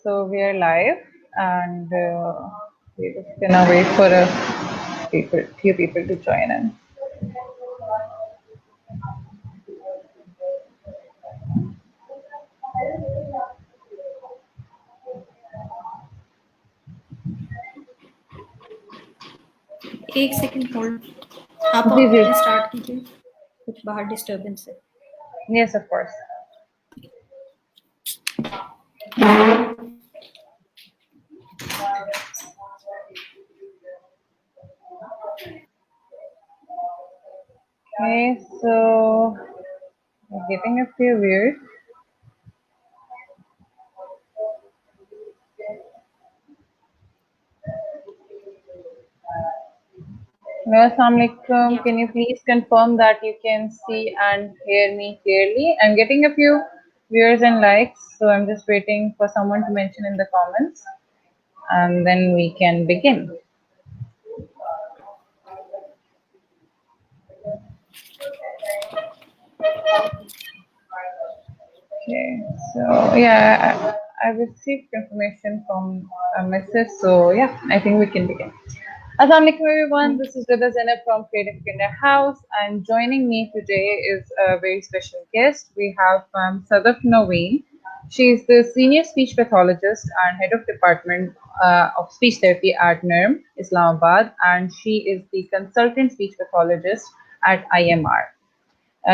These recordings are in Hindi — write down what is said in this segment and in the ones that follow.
So we are live, and we're just gonna wait for a few people to join in. एक सेकंड होल्ड आप जी जी अपने स्टार्ट कीजिए कुछ बाहर डिस्टरबेंस है Yes, of course. Okay, so we're getting a few viewers. Hello, Assalamu alaikum. या Can you please confirm that you can see and hear me clearly? I'm getting a few viewers and likes, so I'm just waiting for someone to mention in the comments, and then we can begin. Okay, so yeah, I received confirmation from a message, so yeah, I think we can begin. Assalamualaikum everyone, this is Rida Zainab from Creative Kinder House, and joining me today is a very special guest. We have Sadaf Naveen. She is the senior speech pathologist and head of department of speech therapy at NERM, Islamabad, and she is the consultant speech pathologist at IMR.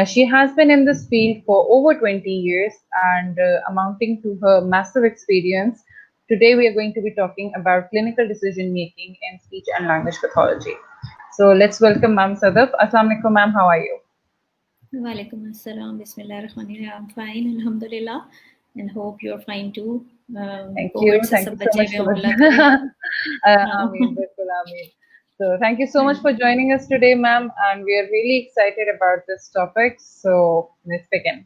She has been in this field for over 20 years and amounting to her massive experience. Today, we are going to be talking about clinical decision making in speech and language pathology. So, let's welcome Ma'am Sadaf. Assalamu alaikum, ma'am. How are you? वालेकुम अस्सलाम बिस्मिल्लाहिर्रहमानिर्रहीम I'm fine alhamdulillah and hope you're fine too Thank you. Covid से Thank सब you so बचे much हुए for हों अल्लाह करे Ameen, Bilkul, Ameen. So, thank you so much for joining us today, ma'am. And we are really excited about this topic. So, let's begin.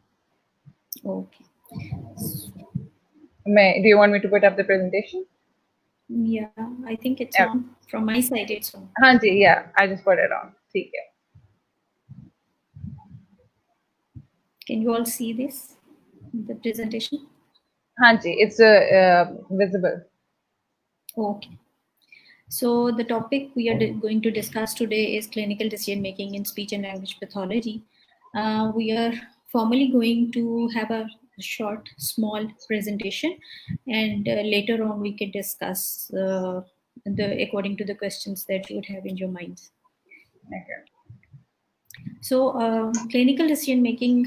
okay Do you want me to put up the presentation? yeah I think it's Yeah. on from my side it's on हाँ जी, yeah, I just put it on. ठीक है. can you all see this the presentation हाँ जी, it's visible. okay so the topic we are going to discuss today is clinical decision making in speech and language pathology we are formally going to have a short small presentation and later on we can discuss according to the questions that you would have in your minds Okay. so clinical decision making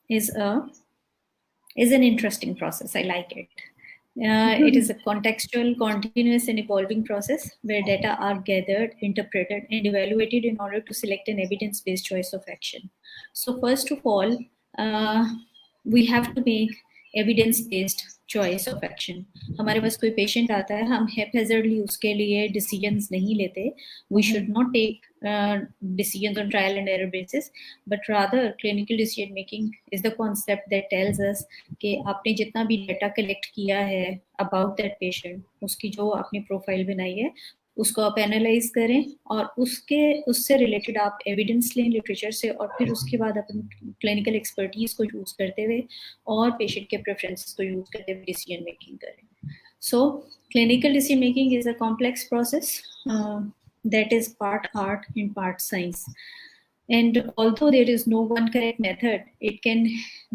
is an interesting process. I like it. It is a contextual, continuous, and evolving process where data are gathered, interpreted, and evaluated in order to select an evidence-based choice of action. So first of all, we have to make evidence-based choice of action. हमारे पास कोई patient आता है, हम haphazardly उसके लिए decisions नहीं लेते. We should not take decisions on trial and error basis, but rather clinical decision making is the concept that tells us कि आपने जितना भी data collect किया है about that patient, उसकी जो आपने profile बनाई है, उसको आप एनालाइज करें और उससे रिलेटेड आप एविडेंस लें लिटरेचर से और फिर उसके बाद अपन क्लिनिकल एक्सपर्टीज को यूज करते हुए और पेशेंट के प्रेफरेंसेस को यूज करते हुए डिसीजन मेकिंग करें so clinical decision making is a complex process that is part art and part science and although there is no one correct method it can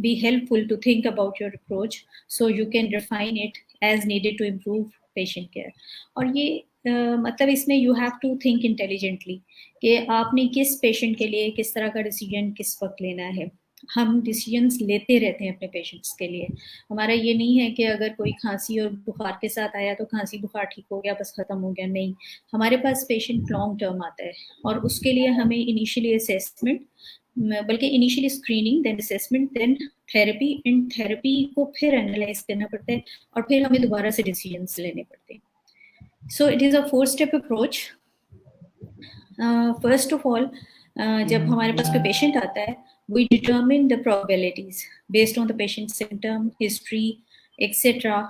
be helpful to think about your approach so you can refine it as needed to improve patient care और ये मतलब इसमें you have to think intelligently कि आपने किस पेशेंट के लिए किस तरह का डिसीजन किस वक्त लेना है हम डिसीजंस लेते रहते हैं अपने पेशेंट्स के लिए हमारा ये नहीं है कि अगर कोई खांसी और बुखार के साथ आया तो खांसी बुखार ठीक हो गया बस खत्म हो गया नहीं हमारे पास पेशेंट लॉन्ग टर्म आता है और उसके लिए हमें इनिशियली असेसमेंट बल्कि initially screening then assessment then therapy इन थेरेपी को फिर एनालाइज करना पड़ता है और फिर हमें दोबारा से डिसीजंस लेने पड़ते हैं So it is a 4-step approach. First of all, जब हमारे पास कोई patient आता है, we determine the probabilities based on the patient's symptom, history, etcetera,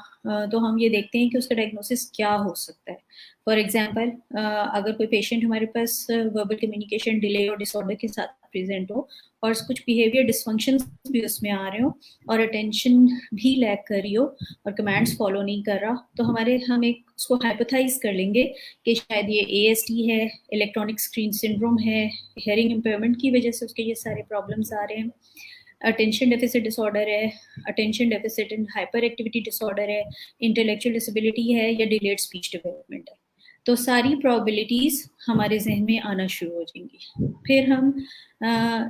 तो हम ये देखते हैं कि उसका डायग्नोसिस क्या हो सकता है। फॉर एग्जांपल, अगर कोई पेशेंट हमारे पास वर्बल कम्युनिकेशन डिले और डिसऑर्डर के साथ प्रेजेंट हो और कुछ बिहेवियर डिसफंक्शन भी उसमें आ रहे हो और अटेंशन भी लैक कर रही हो और कमांड्स फॉलो नहीं कर रहा, तो हम एक उसको हाइपोथाइज कर लेंगे कि शायद ये ASD है, इलेक्ट्रॉनिक स्क्रीन सिंड्रोम है, हेयरिंग इम्पेयरमेंट की वजह से उसके ये सारे प्रॉब्लम्स आ रहे हैं, अटेंशन डेफिसिट डिसऑर्डर है, attention deficit and hyper activity disorder है, इंटेलेक्चुअल डिसेबिलिटी है या डिलेड स्पीच डेवलपमेंट है। तो सारी प्रोबेबिलिटीज हमारे जहन में आना शुरू हो जाएंगी। फिर हम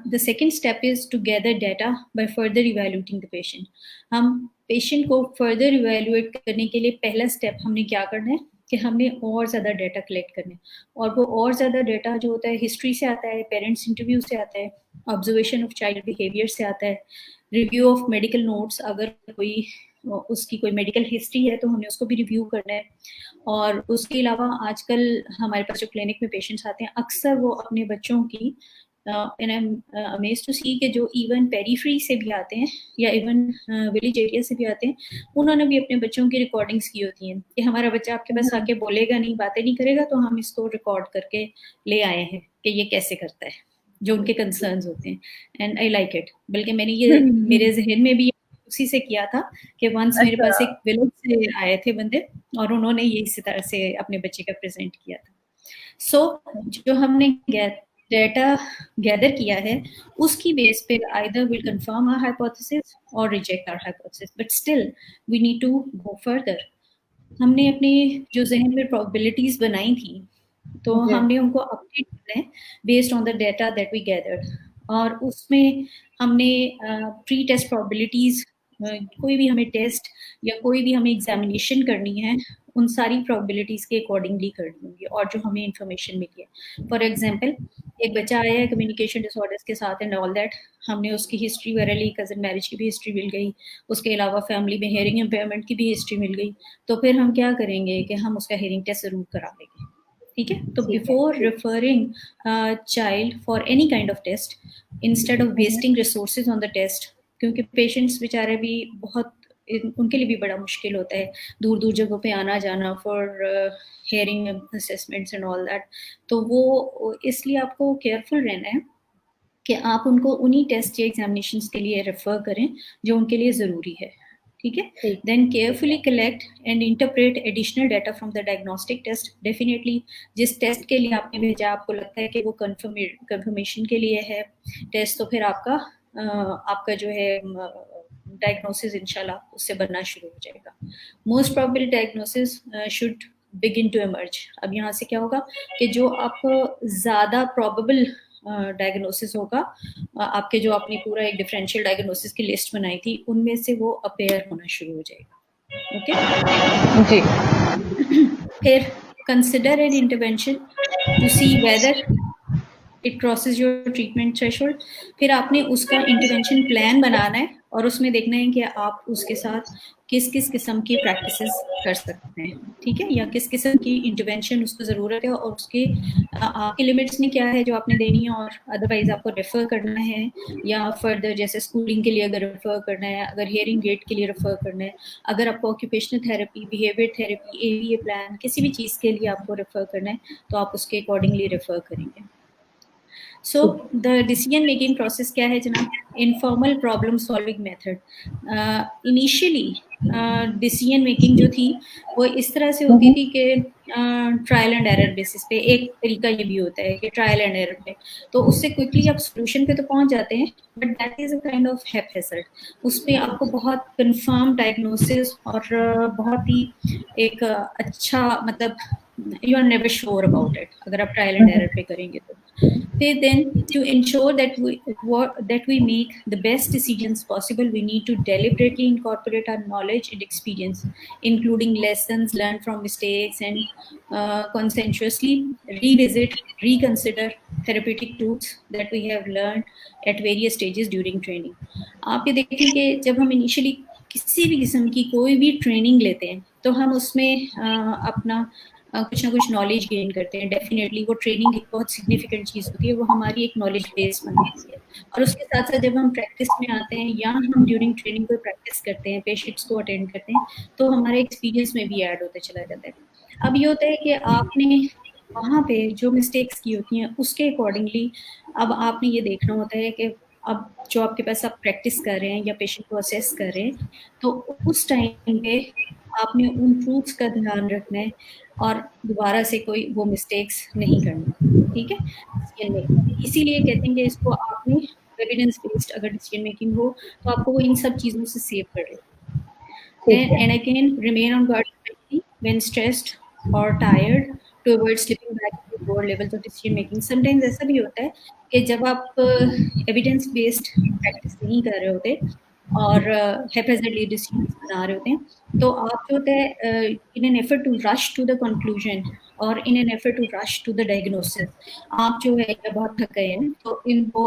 the second step is to gather data by further evaluating the patient. हम पेशेंट को फर्दर इवेल्यूएट करने के लिए पहला स्टेप हमने क्या करना है कि हमने और ज़्यादा डाटा कलेक्ट करना है, और वो और ज़्यादा डाटा जो होता है हिस्ट्री से आता है, पेरेंट्स इंटरव्यू से आता है, ऑब्जर्वेशन ऑफ चाइल्ड बिहेवियर से आता है, रिव्यू ऑफ मेडिकल नोट्स, अगर कोई उसकी कोई मेडिकल हिस्ट्री है तो हमें उसको भी रिव्यू करना है। और उसके अलावा आजकल हमारे पास जो क्लिनिक में पेशेंट्स आते हैं अक्सर वो अपने बच्चों की and I am amazed to see कि जो इवन पेरीफ्री से भी आते हैं या इवन विलेज एरिया से भी आते हैं, उन्होंने भी अपने बच्चों की रिकॉर्डिंग्स की होती हैं कि हमारा बच्चा आपके पास आके बोलेगा नहीं, बातें नहीं करेगा, तो हम इसको रिकॉर्ड करके ले आए हैं कि ये कैसे करता है, जो उनके कंसर्न्स होते हैं। And I like it. बल्कि मैंने ये मेरे जहन में भी उसी से किया था कि वंस मेरे पास एक विलेज से आए थे बंदे और उन्होंने ये इसी तरह से अपने बच्चे का प्रेजेंट किया था। सो जो हमने डाटा गैदर किया है उसकी बेस पे either will confirm our hypothesis और reject our hypothesis, but still we need to go further. हमने अपने जो जहन में प्रोबेबिलिटीज बनाई थी तो हमने उनको अपडेट करना है based on the data that we gathered, और उसमें हमने प्री टेस्ट प्रोबेबिलिटीज, कोई भी हमें टेस्ट या कोई भी हमें एग्जामिनेशन करनी है उन सारी प्रोबेबिलिटीज के अकॉर्डिंगली करनी होंगी और जो हमें इंफॉर्मेशन मिली है। फॉर एग्जांपल, एक बच्चा आया है कम्युनिकेशन डिसऑर्डर्स के साथ एंड ऑल दैट, हमने उसकी हिस्ट्री वगैरह ली, कजन मैरिज की भी हिस्ट्री मिल गई, उसके अलावा फैमिली में हेयरिंग इम्पेयरमेंट की भी हिस्ट्री मिल गई, तो फिर हम क्या करेंगे कि हम उसका हेयरिंग टेस्ट जरूर करा लेंगे। ठीक है, तो before referring child for any kind of test, instead of wasting resources on the test, क्योंकि पेशेंट्स बेचारे भी बहुत, उनके लिए भी बड़ा मुश्किल होता है दूर दूर जगहों पे आना जाना for hearing assessments and all that, तो वो इसलिए आपको केयरफुल रहना है कि आप उनको उन्हीं टेस्ट या एग्जामिनेशंस के लिए रेफर करें जो उनके लिए ज़रूरी है। ठीक है, then carefully collect and interpret additional data from the diagnostic test. Definitely जिस टेस्ट के लिए आपने भेजा आपको लगता है कि वो कंफर्मेशन के लिए है टेस्ट, तो फिर आपका जो है डायग्नोसिस इंशाल्लाह उससे बनना शुरू हो जाएगा। Most probably diagnosis should begin to emerge. अब यहाँ से क्या होगा कि जो आप ज़्यादा प्रोबेबल डायग्नोसिस होगा, आपके जो आपने पूरा एक डिफरेंशियल डायग्नोसिस की लिस्ट बनाई थी उनमें से वो अपेयर होना शुरू हो जाएगा। ओके जी। फिर consider an intervention to see whether it crosses your treatment threshold. फिर आपने उसका इंटरवेंशन प्लान बनाना है और उसमें देखना है कि आप उसके साथ किस किस किस्म की प्रैक्टिसेस कर सकते हैं, ठीक है, या किस किस्म की इंटरवेंशन उसको ज़रूरत है और उसके आपकी लिमिट्स में क्या है जो आपने देनी है, और अदरवाइज आपको रेफर करना है या फर्दर जैसे स्कूलिंग के लिए अगर रेफर करना है, अगर हियरिंग एड के लिए रेफर करना है, अगर आपको occupational therapy, behaviour therapy, ABA plan, किसी भी चीज़ के लिए आपको रेफर करना है तो आप उसके अकॉर्डिंगली रेफर करेंगे। So the decision making process क्या है जनाब? Informal problem solving method. Initially decision making जो थी वो इस तरह से होती थी कि ट्रायल एंड एरर बेसिस पे। एक तरीका ये भी होता है कि ट्रायल एंड एरर पे तो उससे क्विकली आप सोल्यूशन पे तो पहुंच जाते हैं, but that is a kind of haphazard. उसमें आपको बहुत कंफर्म डायग्नोसिस और बहुत ही एक अच्छा, मतलब you are never sure about it अगर आप ट्रायल एंड एरर पे करेंगे तो। फिर then to ensure that we make the best decisions possible, we need to deliberately incorporate our knowledge and experience, including lessons learned from mistakes, and conscientiously revisit, reconsider therapeutic tools that we have learned at various stages during training. आप ये देखें कि जब हम इनिशियली किसी भी किस्म की कोई भी ट्रेनिंग लेते हैं तो हम उसमें अपना कुछ ना कुछ नॉलेज गेन करते हैं। डेफिनेटली वो ट्रेनिंग एक बहुत सिग्निफिकेंट चीज़ होती है, वो हमारी एक नॉलेज बेस बनाती है। और उसके साथ साथ जब हम प्रैक्टिस में आते हैं या हम ड्यूरिंग ट्रेनिंग कोई प्रैक्टिस करते हैं, पेशेंट्स को अटेंड करते हैं, तो हमारे एक्सपीरियंस में भी ऐड होते चला जाता है। अब ये होता है कि आपने वहाँ पे जो मिस्टेक्स की होती हैं उसके अकॉर्डिंगली अब आपने ये देखना होता है कि अब जो आपके पास आप प्रैक्टिस कर रहे हैं या पेशेंट को असेस कर रहे हैं, तो उस टाइम पे आपने उन ट्रूथ्स का ध्यान रखना है और दोबारा से कोई वो मिस्टेक्स नहीं करनी। ठीक है, डिसीजन मेकिंग में इसीलिए कहते हैं कि इसको आपने एविडेंस बेस्ड अगर डिसीजन मेकिंग हो तो आपको वो इन सब चीज़ों से सेव करे। ठीक Then है। and again remain on guard especially when stressed or tired to avoid slipping back into lower levels of decision making. Sometimes ऐसा भी होता है कि जब आप एविडेंस बेस्ड प्रैक्टिस नहीं कर रहे होते और हैप्पीजेंटली डिसीजंस बना रहे होते हैं, तो आप जो होता है in an effort to rush to the conclusion और in an effort to rush to the diagnosis, आप जो है या बहुत थक गए हैं तो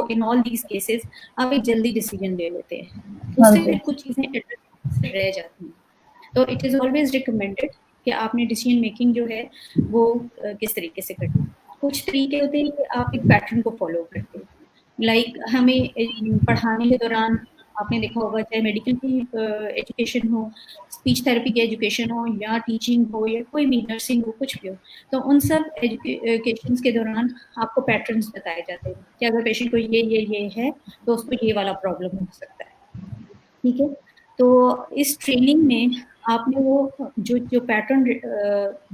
इन ऑल दीज केसेस आप एक जल्दी डिसीजन ले लेते हैं, हाँ उससे जी। फिर कुछ चीज़ें रह जाती हैं। तो इट इज़ ऑलवेज रिकमेंडेड कि आपने डिसीजन मेकिंग जो है वो किस तरीके से करनी है। कुछ तरीके होते हैं कि आप एक पैटर्न को फॉलो करते हैं। लाइक हमें पढ़ाने के दौरान आपने देखा होगा चाहे मेडिकल की एजुकेशन हो, स्पीच थेरेपी की एजुकेशन हो या टीचिंग हो या कोई भी नर्सिंग हो, कुछ भी हो, तो उन सब एजुकेशंस के दौरान आपको पैटर्न्स बताए जाते हैं कि अगर पेशेंट को ये है तो उसको ये वाला प्रॉब्लम हो सकता है। ठीक है, तो इस ट्रेनिंग में आपने वो जो जो पैटर्न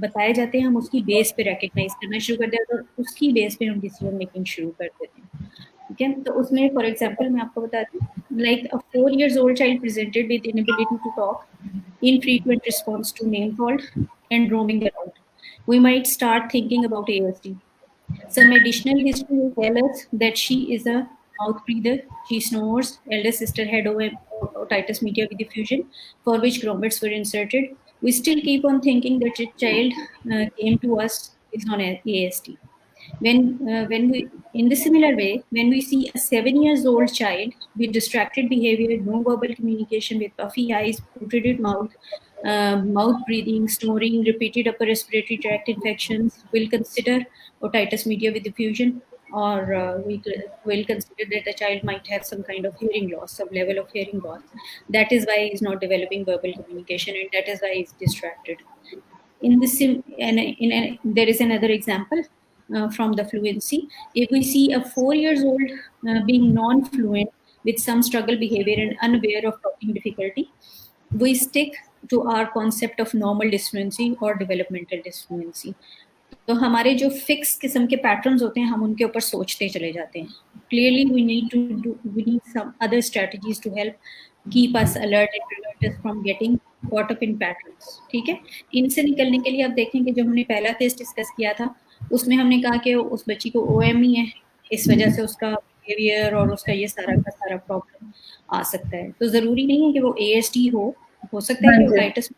बताए जाते हैं हम उसकी बेस पे रिकग्नाइज करना शुरू कर देते हैं और उसकी बेस पे हम डिसीजन मेकिंग शुरू कर देते हैं। ठीक है, तो उसमें फॉर एग्जांपल मैं आपको बताती हूँ, like a 4 years old child presented with inability to talk, infrequent response to name called and roaming around, we might start thinking about ASD. Some additional history will tell us that she is a mouth breather. She snores. Elder sister had otitis media with diffusion, for which grommets were inserted. We still keep on thinking that a child came to us is on ASD. When we, in the similar way, when we see a 7 years old child with distracted behavior, no verbal communication, with puffy eyes, protruded mouth, mouth breathing, snoring, repeated upper respiratory tract infections, we'll consider otitis media with diffusion, or we will consider that the child might have some kind of hearing loss, some level of hearing loss. That is why he's not developing verbal communication, and that is why he's distracted. In this, there is another example from the fluency. If we see a 4 years old being non-fluent with some struggle behavior and unaware of talking difficulty, we stick to our concept of normal disfluency or developmental disfluency. तो हमारे जो फिक्स किस्म के पैटर्न्स होते हैं हम उनके ऊपर सोचते चले जाते हैं। Clearly we need some other strategies to help keep us alert and prevent us from getting caught up in patterns. ठीक है, इनसे निकलने के लिए आप देखें कि जब हमने पहला केस डिस्कस किया था उसमें हमने कहा कि उस बच्ची को OME है, इस वजह से उसका बिहेवियर और उसका ये सारा का सारा प्रॉब्लम आ सकता है। तो ज़रूरी नहीं है कि वो ASD हो सकता है हाँ कि जी। ओटाइटिस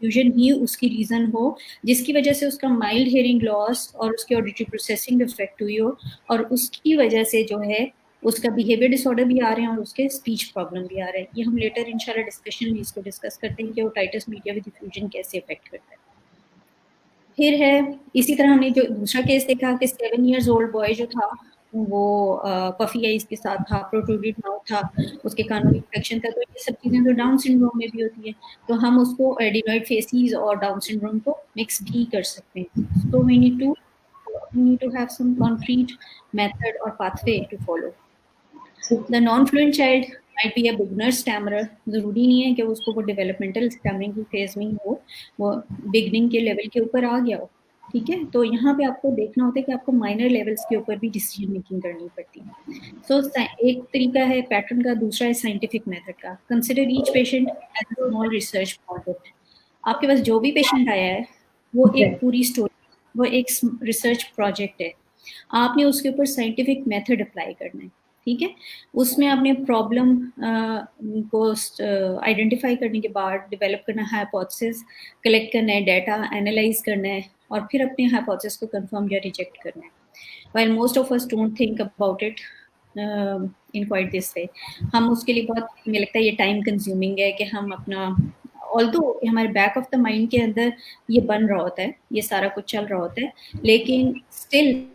फ्यूजन ही उसकी रीज़न हो जिसकी वजह से उसका माइल्ड हियरिंग लॉस और उसकी ऑडिटरी प्रोसेसिंग इफेक्ट हुई हो, और उसकी वजह से जो है उसका बिहेवियर डिसऑर्डर भी आ रहे हैं और उसके स्पीच प्रॉब्लम भी आ रहे हैं। ये हम लेटर इंशाल्लाह डिस्कशन में इसको डिस्कस करते हैं कि ओटाइटिस मीडिया विद डिफ्यूजन कैसे इफेक्ट करता है। फिर है इसी तरह हमने जो दूसरा केस देखा कि 7 years old बॉय जो था वो पफी आइज के साथ था, प्रोट्रूडेड माउथ था, उसके कानों में इंफेक्शन था। तो ये सब चीज़ें तो डाउन सिंड्रोम में भी होती है, तो हम उसको एडिनॉइड फेसिस और डाउन सिंड्रोम को मिक्स भी कर सकते हैं। तो we need to have some concrete method और pathway to follow. The non fluent child might be a beginner stammerer. जरूरी नहीं है कि उसको वो डेवलपमेंटल स्टैमरिंग की फेज में ही हो, वो बिगनिंग के लेवल के ऊपर आ गया हो। ठीक है, तो यहाँ पे आपको देखना होता है कि आपको माइनर लेवल्स के ऊपर भी डिसीजन मेकिंग करनी पड़ती है। सो एक तरीका है पैटर्न का, दूसरा है साइंटिफिक मेथड का। Consider each patient as a small research project. आपके पास जो भी पेशेंट आया है वो एक पूरी स्टोरी, वो एक रिसर्च प्रोजेक्ट है। आपने उसके ऊपर साइंटिफिक मेथड अप्लाई करना है। ठीक है, उसमें आपने प्रॉब्लम को आइडेंटिफाई करने के बाद डेवलप करना है हाइपोथेसिस, कलेक्ट करना है डाटा, एनालाइज करना है और फिर अपने हाइपोथेसिस को कंफर्म या रिजेक्ट करना है। While most of us don't think about it in quite this way, हम उसके लिए बहुत, मुझे लगता है ये टाइम कंज्यूमिंग है कि हम अपना ऑल्दो हमारे बैक ऑफ द माइंड के अंदर ये बन रहा होता है, ये सारा कुछ चल रहा होता है, लेकिन स्टिल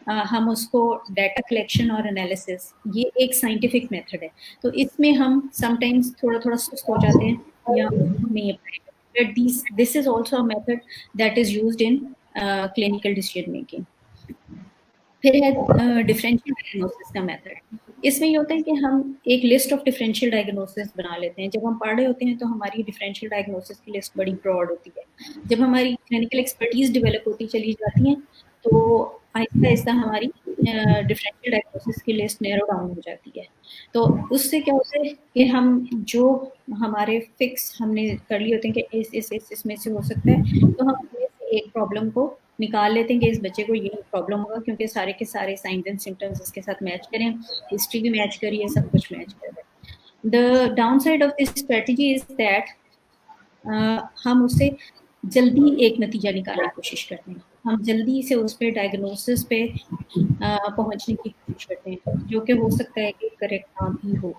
हम उसको डाटा कलेक्शन और एनालिसिस, ये एक साइंटिफिक मेथड है, तो इसमें हम समटाइम्स थोड़ा थोड़ा सुस्त हो जाते हैं या नहीं अप्लाई करते। But this is also a method that is used in clinical decision making. फिर है डिफरेंशियल डायग्नोसिस का मेथड। इसमें ये होता है कि हम एक लिस्ट ऑफ डिफरेंशियल डायग्नोसिस बना लेते हैं। जब हम पढ़ रहे होते हैं तो हमारी डिफरेंशियल डायग्नोसिस की लिस्ट बड़ी ब्रॉड होती है। जब हमारी क्लिनिकल एक्सपर्टीज डेवलप होती चली जाती है तो आहिस्ता आहिस्ता हमारी डिफरेंशियल डायग्नोसिस की लिस्ट नैरो डाउन हो जाती है। तो उससे क्या होता है कि हम जो हमारे फिक्स हमने कर लिए होते हैं कि इस इसमें से हो सकता है, तो हम इसमें से एक प्रॉब्लम को निकाल लेते हैं कि इस बच्चे को ये प्रॉब्लम होगा, क्योंकि सारे के सारे साइंस एंड सिम्टम्स इसके साथ मैच करें, हिस्ट्री भी मैच करी है, सब कुछ मैच कर रहा है। The down side of this strategy is that हम उससे जल्दी एक नतीजा निकालने की कोशिश करते हैं, हम जल्दी से उस पे डायग्नोसिस पे पहुंचने की कोशिश करते हैं, जो कि हो सकता है कि करेक्ट ना भी हो।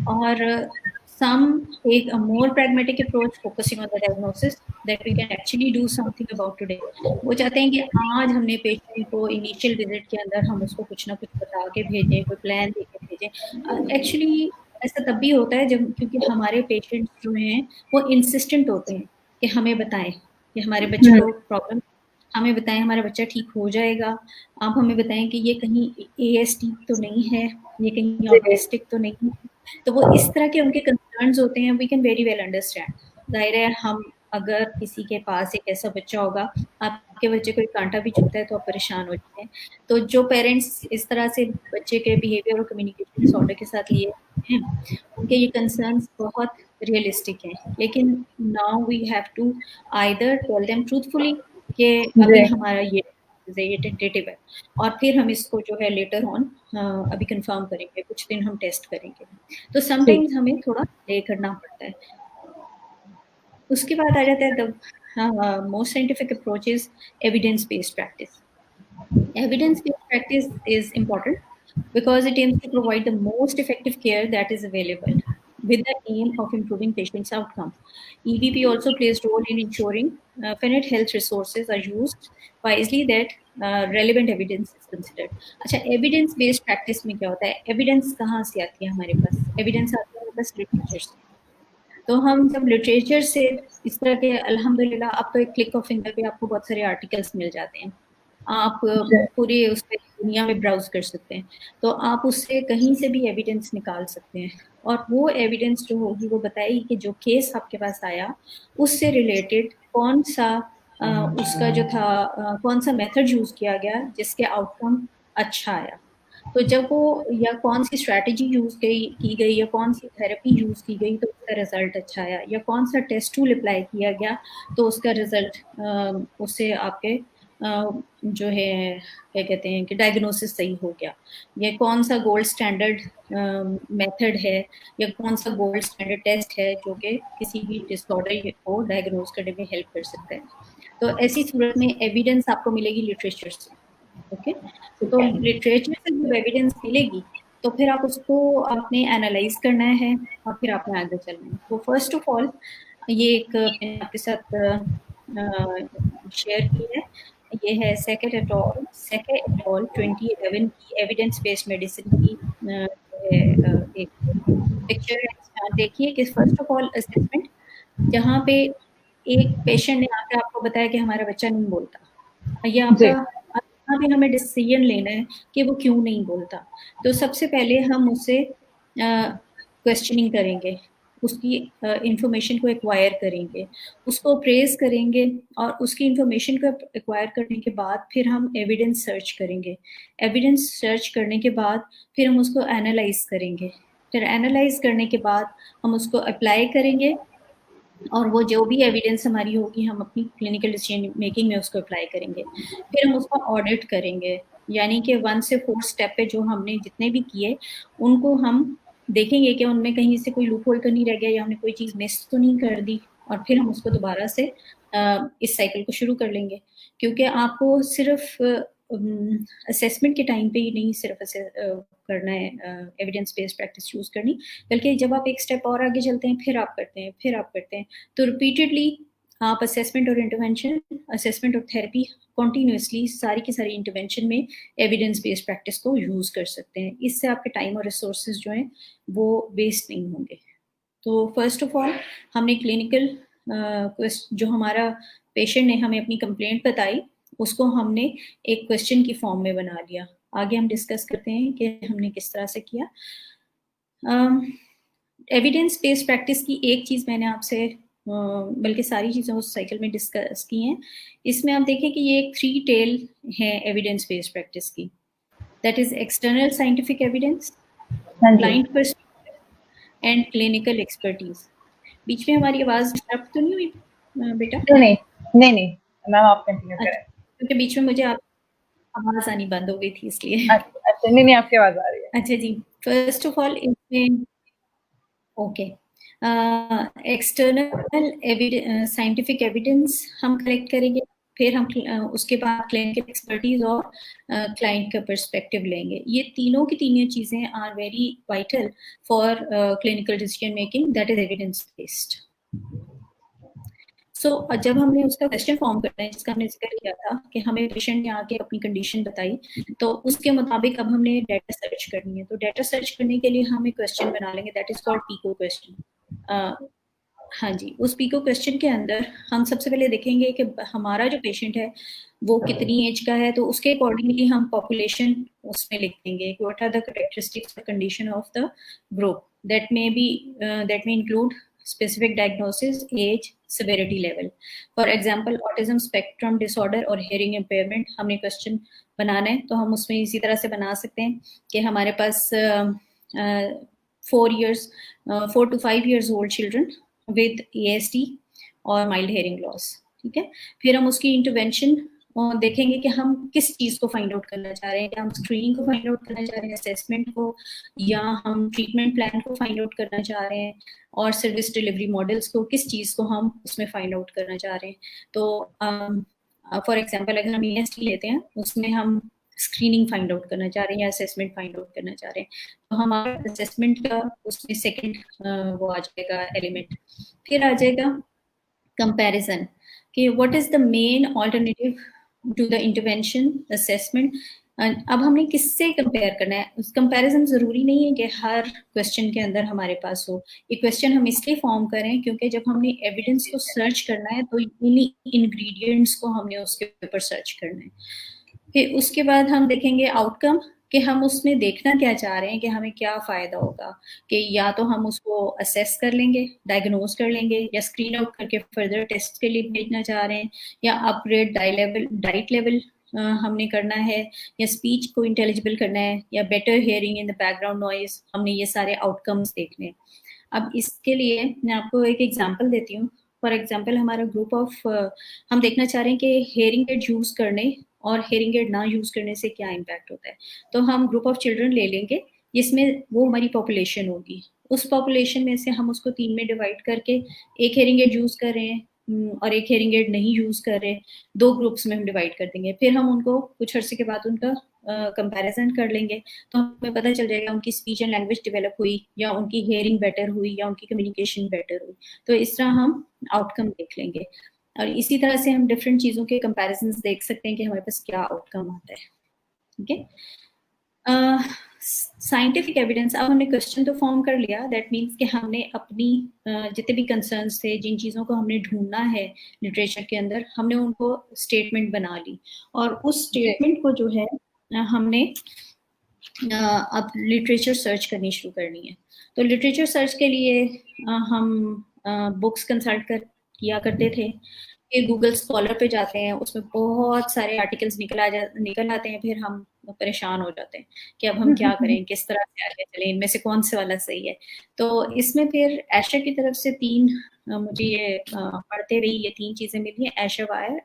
और some take a more pragmatic approach focusing on the diagnosis that we can actually do something about today. वो चाहते हैं कि आज हमने पेशेंट को इनिशियल विजिट के अंदर हम उसको कुछ ना कुछ बता के भेजें, कोई प्लान दे के भेजें। एक्चुअली ऐसा तब भी होता है जब, क्योंकि हमारे पेशेंट्स जो हैं वो इंसिस्टेंट होते हैं कि हमें बताएं कि हमारे बच्चे को प्रॉब्लम, हमें बताएं हमारा बच्चा ठीक हो जाएगा, आप हमें बताएं कि ये कहीं ASD तो नहीं है, ये कहीं ऑटिस्टिक तो नहीं है। तो वो इस तरह के उनके कंसर्न्स होते हैं, we can very well understand. जाहिर है हम अगर किसी के पास एक ऐसा बच्चा होगा, आपके बच्चे को एक कांटा भी चुभता है तो आप परेशान हो जाते हैं। तो जो पेरेंट्स इस तरह से बच्चे के बिहेवियर और कम्युनिकेशन डिसऑर्डर के साथ लिए हैं, उनके ये कंसर्न्स बहुत रियलिस्टिक हैं। लेकिन now we have to either tell them truthfully कि अभी हमारा ये टेंटेटिव है, और फिर हम इसको जो है लेटर ऑन अभी कंफर्म करेंगे, कुछ दिन हम टेस्ट करेंगे। तो समटाइम्स हमें थोड़ा डिले करना पड़ता है। उसके बाद आ जाता है the most scientific approach is evidence based practice. Evidence based practice is important because it aims to provide the most effective care that is available with the aim of improving patients' outcome. EBP also plays a role in ensuring finite health resources are used wisely, that relevant evidence is considered. अच्छा, evidence based practice में क्या होता है? Evidence कहाँ से आती है हमारे पास? Evidence आती है हमारे पास literature से। तो हम जब लिटरेचर से इस तरह के, अल्हम्दुलिल्लाह अब तो एक क्लिक ऑफ फिंगर पे आपको बहुत सारे आर्टिकल्स मिल जाते हैं, आप पूरी उस पे दुनिया में ब्राउज कर सकते हैं, तो आप उससे कहीं से भी एविडेंस निकाल सकते हैं, और वो एविडेंस जो होगी वो बताएगी कि जो केस आपके पास आया उससे रिलेटेड कौन सा उसका जो था कौन सा मेथड यूज किया गया जिसके आउटकम अच्छा आया। तो जब वो, या कौन सी स्ट्रैटेजी यूज की गई या कौन सी थेरेपी यूज की गई तो उसका रिजल्ट अच्छा आया, या कौन सा टेस्ट टूल अप्लाई किया गया तो उसका रिजल्ट उससे आपके जो है क्या कहते हैं कि डायग्नोसिस सही हो गया, या कौन सा गोल्ड स्टैंडर्ड मेथड है या कौन सा गोल्ड स्टैंडर्ड टेस्ट है जो कि किसी भी डिसऑर्डर को डायग्नोज करने में हेल्प कर सकता है। तो ऐसी सूरत में एविडेंस आपको मिलेगी लिटरेचर से। ओके, तो लिटरेचर से जब एविडेंस मिलेगी तो फिर आप उसको आपने एनालाइज करना है और फिर आपने आगे चलना है। तो फर्स्ट ऑफ ऑल ये एक मैंने आपके साथ शेयर की है, ये है सेकेट एट ऑल 2011 की एविडेंस बेस्ड मेडिसिन की एक पिक्चर है। देखिए कि फर्स्ट ऑफ ऑल असेसमेंट, जहाँ पे एक पेशेंट ने आके आपको बताया कि हमारा बच्चा नहीं बोलता, ये आपका, यहाँ पे हमें डिसीजन लेना है कि वो क्यों नहीं बोलता। तो सबसे पहले हम उससे क्वेश्चनिंग करेंगे, उसकी इंफॉर्मेशन को एक्वायर करेंगे, उसको प्रेज करेंगे, और उसकी इंफॉर्मेशन को एक्वायर करने के बाद फिर हम एविडेंस सर्च करेंगे। एविडेंस सर्च करने के बाद फिर हम उसको एनालाइज करेंगे, फिर एनालाइज करने के बाद हम उसको अप्लाई करेंगे, और वो जो भी एविडेंस हमारी होगी हम अपनी क्लिनिकल डिसीजन मेकिंग में उसको अप्लाई करेंगे। फिर हम उसका ऑडिट करेंगे, यानी कि 1 से 4 स्टेप पे जो हमने जितने भी किए उनको हम देखेंगे कि उनमें कहीं से कोई लूप होल तो नहीं रह गया या हमने कोई चीज़ मिस तो नहीं कर दी, और फिर हम उसको दोबारा से इस साइकिल को शुरू कर लेंगे। क्योंकि आपको सिर्फ असेसमेंट के टाइम पे ही नहीं सिर्फ करना है एविडेंस बेस्ड प्रैक्टिस चूज करनी, बल्कि जब आप एक स्टेप और आगे चलते हैं फिर आप करते हैं, फिर आप करते हैं, तो रिपीटेडली आप असेसमेंट और इंटरवेंशन, असेसमेंट और थेरेपी कॉन्टीन्यूसली सारी की सारी इंटरवेंशन में एविडेंस बेस्ड प्रैक्टिस को यूज कर सकते हैं। इससे आपके टाइम और रिसोर्सेज जो हैं वो वेस्ट नहीं होंगे। तो फर्स्ट ऑफ ऑल हमने क्लिनिकल जो हमारा पेशेंट ने हमें अपनी कंप्लेंट बताई उसको हमने एक क्वेश्चन की फॉर्म में बना लिया। आगे हम डिस्कस करते हैं कि हमने किस तरह से किया। एविडेंस बेस्ड प्रैक्टिस की एक चीज़ मैंने आपसे बल्कि सारी चीज़ें उस साइकिल में डिस्कस की हैं। इसमें आप देखें कि ये एक 3 टेल है एविडेंस बेस्ड प्रैक्टिस की, that is external scientific evidence, client perspective and clinical expertise. बीच में हमारी आवाज डिस्टर्ब तो नहीं हुई बेटा? नहीं नहीं नहीं मैम, आप कंटिन्यू करें। क्योंकि बीच में मुझे आप आवाज आनी बंद हो गई थी इसलिए। अच्छा नहीं आपकी आवाज आ रही है। अच्छा जी, फर्स्ट ऑफ ऑल इसमें ओके, एक्सटर्नल साइंटिफिक एविडेंस हम कलेक्ट करेंगे, फिर हम उसके बाद क्लिनिकल एक्सपर्टीज और क्लाइंट का पर्सपेक्टिव लेंगे। ये तीनों की तीनों चीजें are very vital for clinical decision making, that is evidence based. So जब हमने उसका क्वेश्चन फॉर्म करना है जिसका हमने जिक्र किया था कि हमें पेशेंट ने आके अपनी कंडीशन बताई, तो उसके मुताबिक अब हमने डाटा सर्च करनी है। तो डाटा सर्च करने के लिए हम एक क्वेश्चन बना लेंगे, that is called PICO question. हाँ जी, उस पीको क्वेश्चन के अंदर हम सबसे पहले देखेंगे कि हमारा जो पेशेंट है वो कितनी एज का है, तो उसके अकॉर्डिंगली हम पॉपुलेशन उसमें लिख देंगे, what are the characteristics condition of the group, that may include specific diagnosis, age, severity level. For example, autism spectrum disorder और hearing impairment हमने क्वेश्चन बनाना है, तो हम उसमें इसी तरह से बना सकते हैं कि हमारे पास 4 to 5 years old children with ASD और mild hearing loss, ठीक है। फिर हम उसकी इंटरवेंशन देखेंगे कि हम किस चीज़ को फाइंड आउट करना चाह रहे हैं, क्या हम स्क्रीनिंग को फाइंड आउट करना चाह रहे हैं, असेसमेंट को, या हम ट्रीटमेंट प्लान को फाइंड आउट करना चाह रहे हैं, और सर्विस डिलीवरी मॉडल्स को, किस चीज़ को हम उसमें फाइंड आउट करना चाह रहे हैं। तो फॉर एग्जांपल अगर हम EST लेते हैं उसमें हम स्क्रीनिंग फाइंड आउट करना चाह रहे हैं या असेसमेंट फाइंड आउट करना चाह रहे हैं, तो हमारा असेसमेंट का उसमें सेकंड वो आ जाएगा एलिमेंट। फिर आ जाएगा कंपैरिजन कि what is the main alternative to the intervention assessment. अब हमने किससे कंपेयर करना है। उस कंपैरिजन जरूरी नहीं है कि हर क्वेश्चन के अंदर हमारे पास हो। ये क्वेश्चन हम इसलिए फॉर्म करें क्योंकि जब हमने एविडेंस को सर्च करना है तो इन्हीं इंग्रेडिएंट्स को हमने उसके ऊपर सर्च करना है। फिर उसके बाद हम देखेंगे आउटकम कि हम उसमें देखना क्या चाह रहे हैं, कि हमें क्या फायदा होगा, कि या तो हम उसको असेस कर लेंगे, डायग्नोज कर लेंगे, या स्क्रीन आउट करके फर्दर टेस्ट के लिए भेजना चाह रहे हैं, या अपग्रेड डाइट लेवल हमने करना है, या स्पीच को इंटेलिजिबल करना है, या better hearing in the background noise. हमने ये सारे आउटकम्स देखने हैं। अब इसके लिए मैं आपको एक एग्जांपल देती हूँ। फॉर एग्जांपल हमारा ग्रुप ऑफ हम देखना चाह रहे हैं कि हेयरिंग एड यूज करने और हेयरिंग एड ना यूज करने से क्या इम्पैक्ट होता है। तो हम ग्रुप ऑफ चिल्ड्रन ले लेंगे जिसमें वो हमारी पॉपुलेशन होगी। उस पॉपुलेशन में से हम उसको 3 में डिवाइड करके एक हेयरिंग एड यूज कर रहे हैं और एक हेयरिंग एड नहीं यूज कर रहे, 2 ग्रुप्स में हम डिवाइड कर देंगे। फिर हम उनको कुछ अर्से के बाद उनका कंपैरिजन कर लेंगे, तो हमें पता चल जाएगा उनकी स्पीच एंड लैंग्वेज डेवलप हुई, या उनकी हेयरिंग बेटर हुई, या उनकी कम्युनिकेशन बेटर हुई। तो इस तरह हम आउटकम देख लेंगे, और इसी तरह से हम डिफरेंट चीज़ों के कंपैरिजन्स देख सकते हैं कि हमारे पास क्या आउटकम आता है। ठीक है, साइंटिफिक एविडेंस। अब हमने क्वेश्चन तो फॉर्म कर लिया, दैट मीन्स कि हमने अपनी जितने भी कंसर्न्स थे, जिन चीज़ों को हमने ढूंढना है लिटरेचर के अंदर, हमने उनको स्टेटमेंट बना ली, और उस स्टेटमेंट को जो है हमने अब लिटरेचर सर्च करनी शुरू करनी है। तो लिटरेचर सर्च के लिए हम बुक्स कंसल्ट किया करते थे। फिर गूगल स्कॉलर पे जाते हैं, उसमें बहुत सारे आर्टिकल्स निकल आते हैं, फिर हम परेशान हो जाते हैं कि अब हम क्या करें, किस तरह से आगे चलें, इनमें से कौन से वाला सही है। तो इसमें फिर एशा की तरफ से 3 मुझे ये पढ़ते रही ये 3 चीज़ें मिली हैं, Esha wire,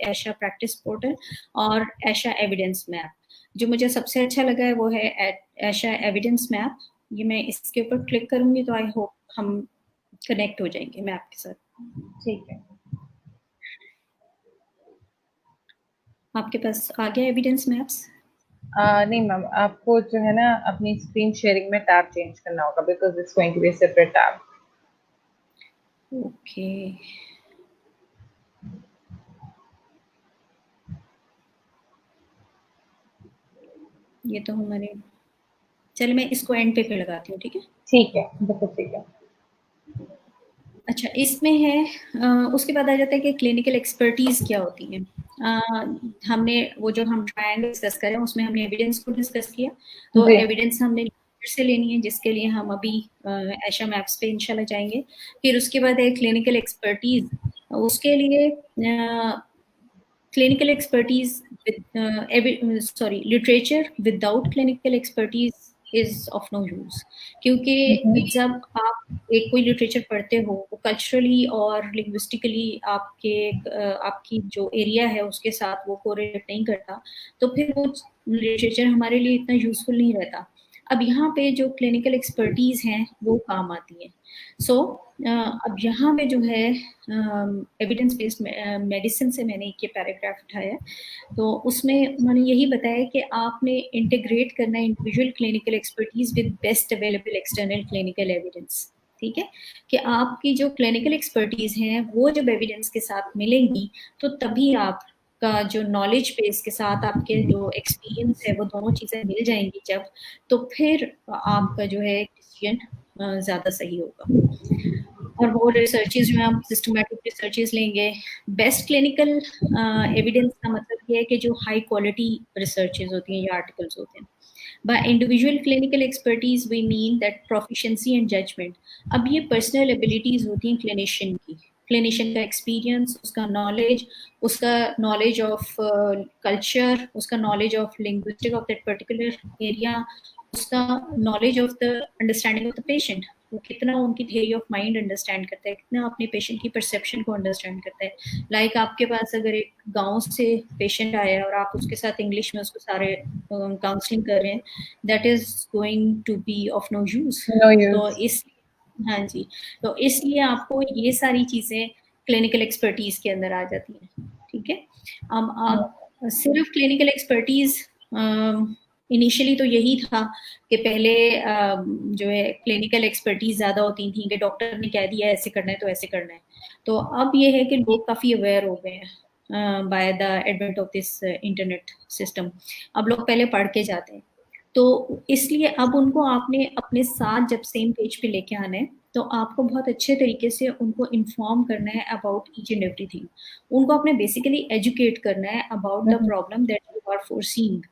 Esha practice portal और एशा एविडेंस मैप। जो मुझे सबसे अच्छा लगा है वो है एशा एविडेंस मैप। ये मैं इसके ऊपर क्लिक करूंगी तो आई होप हम कनेक्ट हो जाएंगे मैप के साथ। ठीक है। आपके पास आ गया एविडेंस मैप्स? नहीं मैम, आपको जो है ना अपनी स्क्रीन शेयरिंग में टैब चेंज करना होगा because it's going to be separate tab. Okay, ये तो हमारे, चलिए मैं इसको एंड पे लगाती हूँ, ठीक है। ठीक है, बिल्कुल ठीक है। अच्छा, इसमें है उसके बाद आ जाता है कि क्लिनिकल एक्सपर्टीज क्या होती है। हमने वो जो हम ट्रायंगल डिस्कस करें उसमें हमने एविडेंस को डिस्कस किया, तो जी। एविडेंस हमने से लेनी है, जिसके लिए हम अभी एशा मैप्स पे इंशाल्लाह जाएंगे। फिर उसके बाद है क्लिनिकल एक्सपर्टीज, उसके लिए clinical expertise with sorry literature without clinical expertise is of no use, क्योंकि जब आप एक कोई लिटरेचर पढ़ते हो वो कल्चरली और लिंग्विस्टिकली आपकी जो एरिया है उसके साथ वो कोरिलेट नहीं करता, तो फिर वो लिटरेचर हमारे लिए इतना यूजफुल नहीं रहता। अब यहाँ पे जो क्लिनिकल एक्सपर्टीज हैं वो काम आती है। सो अब यहाँ पे जो है एविडेंस बेस्ड मेडिसिन से मैंने एक ये पैराग्राफ उठाया है, तो उसमें उन्होंने यही बताया कि आपने इंटीग्रेट करना है individual clinical expertise with best available external clinical evidence. ठीक है, कि आपकी जो क्लिनिकल एक्सपर्टीज हैं वो जब एविडेंस के साथ मिलेंगी तो तभी आप का जो नॉलेज बेस के साथ आपके जो एक्सपीरियंस है वो दोनों चीजें मिल जाएंगी जब, तो फिर आपका जो है डिसीजन ज्यादा सही होगा। और वो रिसर्चेज जो है आप सिस्टमैटिक रिसर्चेज लेंगे। बेस्ट क्लिनिकल एविडेंस का मतलब ये है कि जो हाई क्वालिटी रिसर्चेज होती हैं या आर्टिकल्स होते हैं। By individual clinical expertise we mean that proficiency and judgment। अब ये पर्सनल एबिलिटीज होती हैं क्लिनिशियन की, क्लिनिशियन का एक्सपीरियंस, उसका नॉलेज ऑफ कल्चर, उसका knowledge of linguistic of that particular area, उसका knowledge of the understanding of the patient, वो कितना उनकी थियरी ऑफ माइंड अंडरस्टैंड करता है, कितना अपने पेशेंट की परसेप्शन को अंडरस्टैंड करता है। लाइक आपके पास अगर एक गांव से पेशेंट आया है और आप उसके साथ इंग्लिश में उसको सारे काउंसलिंग कर रहे हैं, that is going to be of no use. No तो यूज। इस हाँ जी, तो इसलिए आपको ये सारी चीजें क्लिनिकल एक्सपर्टीज के अंदर आ जाती हैं। ठीक है, अब आप सिर्फ क्लिनिकल एक्सपर्टीज, इनिशियली तो यही था कि पहले जो है क्लिनिकल एक्सपर्टीज ज्यादा होती थी कि डॉक्टर ने कह दिया ऐसे करना है तो ऐसे करना है। तो अब ये है कि लोग काफी अवेयर हो गए हैं by the advent of this internet system. अब लोग पहले पढ़ के जाते हैं, तो इसलिए अब उनको आपने अपने साथ जब सेम पेज पे लेके आना है तो आपको बहुत अच्छे तरीके से उनको इन्फॉर्म करना है अबाउट ईच एंड एवरीथिंग। उनको आपने बेसिकली एजुकेट करना है about the problem that you are foreseeing.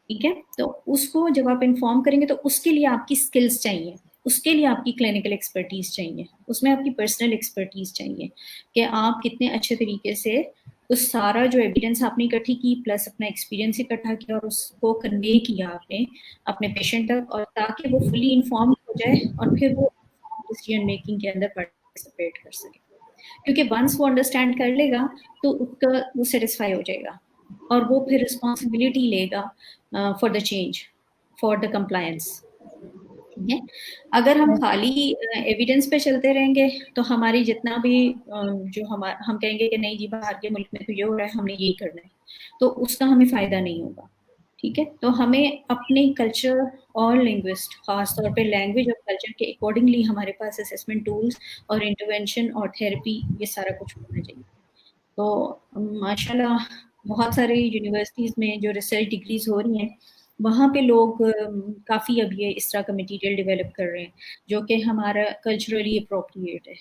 ठीक है, तो उसको जब आप इन्फॉर्म करेंगे तो उसके लिए आपकी स्किल्स चाहिए, उसके लिए आपकी क्लिनिकल एक्सपर्टीज चाहिए, उसमें आपकी पर्सनल एक्सपर्टीज चाहिए कि आप कितने अच्छे तरीके से उस सारा जो एविडेंस आपने इकट्ठी की प्लस अपना एक्सपीरियंस इकट्ठा किया और उसको कन्वे किया आपने अपने पेशेंट तक, और ताकि वो फुली इन्फॉर्म हो जाए और फिर वो डिसीजन मेकिंग के अंदर पार्टिसिपेट कर सके। क्योंकि वंस वो अंडरस्टैंड कर लेगा तो उसका वो सेटिस्फाई हो जाएगा और वो फिर रिस्पॉन्सिबिलिटी लेगा for the change, for the compliance. ठीक है, अगर हम खाली एविडेंस पे चलते रहेंगे तो हमारी जितना भी जो हम कहेंगे कि नहीं जी बाहर के मुल्क में तो ये हो रहा है हमने यही करना है, तो उसका हमें फायदा नहीं होगा। ठीक है, तो हमें अपने कल्चर और लिंग्विस्ट, खासतौर पे लैंग्वेज और कल्चर के अकॉर्डिंगली हमारे पास असेसमेंट टूल्स और इंटरवेंशन और थेरेपी ये सारा कुछ होना चाहिए। तो माशाल्लाह बहुत सारे यूनिवर्सिटीज में जो रिसर्च डिग्रीज हो रही हैं वहाँ पे लोग काफ़ी अब ये इस तरह का मटेरियल डेवलप कर रहे हैं जो कि हमारा कल्चरली अप्रोप्रिएट है।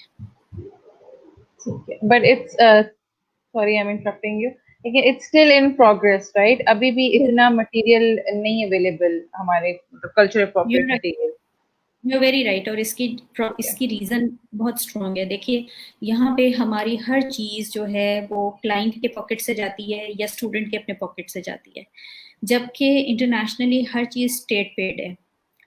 But it's sorry I am interrupting you, लेकिन it's still in progress right? अभी भी इतना मटेरियल नहीं अवेलेबल हमारे culture appropriate material. You very right, और इसकी रीजन बहुत स्ट्रॉन्ग है। देखिए यहाँ पे हमारी हर चीज जो है वो क्लाइंट के पॉकेट से जाती है या स्टूडेंट के अपने पॉकेट से जाती है, जबकि इंटरनेशनली हर चीज स्टेट पेड है।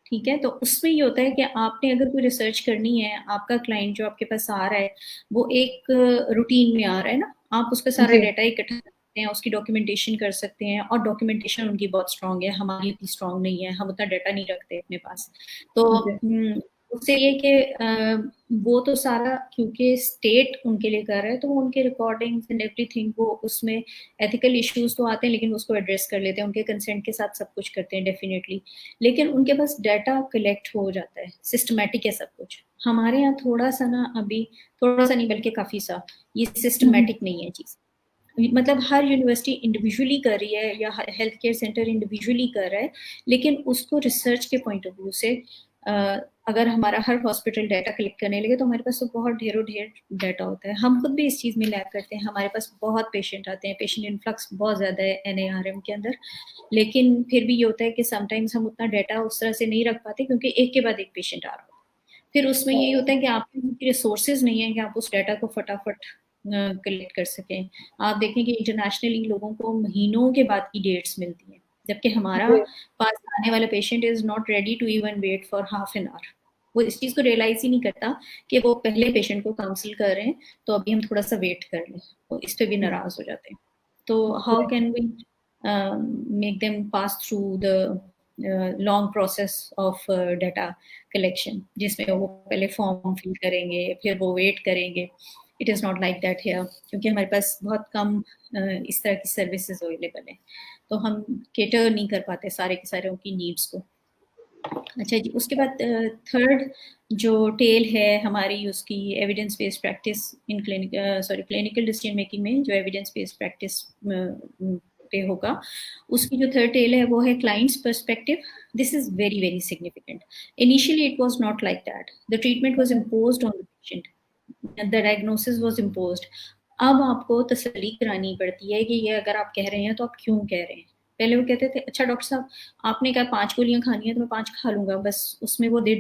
ठीक है, तो उसमें ये होता है कि आपने अगर कोई रिसर्च करनी है, आपका क्लाइंट जो आपके पास आ रहा है वो एक रूटीन में आ रहा है ना, आप उसका सारा जी। डाटा इकट्ठा करते हैं, उसकी डॉक्यूमेंटेशन कर सकते हैं, और डॉक्यूमेंटेशन उनकी बहुत स्ट्रांग है, हमारी इतनी स्ट्रांग नहीं है, हम उतना डाटा नहीं रखते अपने पास। तो जी। उससे ये कि वो तो सारा क्योंकि स्टेट उनके लिए कर रहा है, तो वो उनके रिकॉर्डिंग्स एंड एवरीथिंग, वो उसमें एथिकल इश्यूज तो आते हैं लेकिन उसको एड्रेस कर लेते हैं, उनके कंसेंट के साथ सब कुछ करते हैं डेफिनेटली, लेकिन उनके पास डाटा कलेक्ट हो जाता है, सिस्टमेटिक है सब कुछ। हमारे यहाँ थोड़ा सा ना, अभी थोड़ा सा नहीं बल्कि काफी सा ये सिस्टमेटिक नहीं है चीज। मतलब हर यूनिवर्सिटी इंडिविजुअली कर रही है या हेल्थ केयर सेंटर इंडिविजुअली कर रहा है, लेकिन उसको रिसर्च के पॉइंट ऑफ व्यू से अगर हमारा हर हॉस्पिटल डाटा कलेक्ट करने लगे तो हमारे पास तो बहुत ढेरों ढेर डाटा होता है। हम खुद भी इस चीज़ में लैब करते हैं, हमारे पास बहुत पेशेंट आते हैं, पेशेंट इन्फ्लक्स बहुत ज़्यादा है NARM के अंदर, लेकिन फिर भी ये होता है कि समटाइम्स हम उतना डाटा उस तरह से नहीं रख पाते क्योंकि एक के बाद एक पेशेंट आ रहा होता है। फिर उसमें यही होता है कि आपके रिसोर्सेज नहीं है कि आप उस डाटा को फटाफट कलेक्ट कर सकें। आप देखें कि इंटरनेशनली लोगों को महीनों के बाद की डेट्स मिलती हैं, जबकि हमारा पास आने वाला patient is not ready to even wait for half an hour. वो इस चीज को रियलाइज ही नहीं करता कि वो पहले पेशेंट को काउंसिल कर रहे हैं, तो अभी हम थोड़ा सा वेट कर लें, तो इस पे भी नाराज हो जाते हैं। तो how can we make them pass through the long process of data collection, जिसमें वो पहले फॉर्म फिल करेंगे फिर वो वेट करेंगे। It is not like that here, क्योंकि हमारे पास बहुत कम इस तरह की सर्विसेज अवेलेबल है, तो हम केटर नहीं कर पाते सारे के सारे उनकी नीड्स को। अच्छा जी, उसके बाद थर्ड जो टेल है हमारी उसकी evidence based practice in clinical decision making में, जो एविडेंस बेस्ड प्रैक्टिस पे होगा, उसकी जो थर्ड टेल है वो है clients perspective. This is very very significant. Initially it was not like that, the treatment was imposed on the patient, the diagnosis was imposed. अब आपको तसल्ली करानी पड़ती है कि ये अगर आप कह रहे हैं तो आप क्यों कह रहे हैं। पहले वो कहते थे अच्छा डॉक्टर साहब आपने कहा 5 गोलियां खानी है तो मैं 5 खा लूंगा, बस उसमें वो they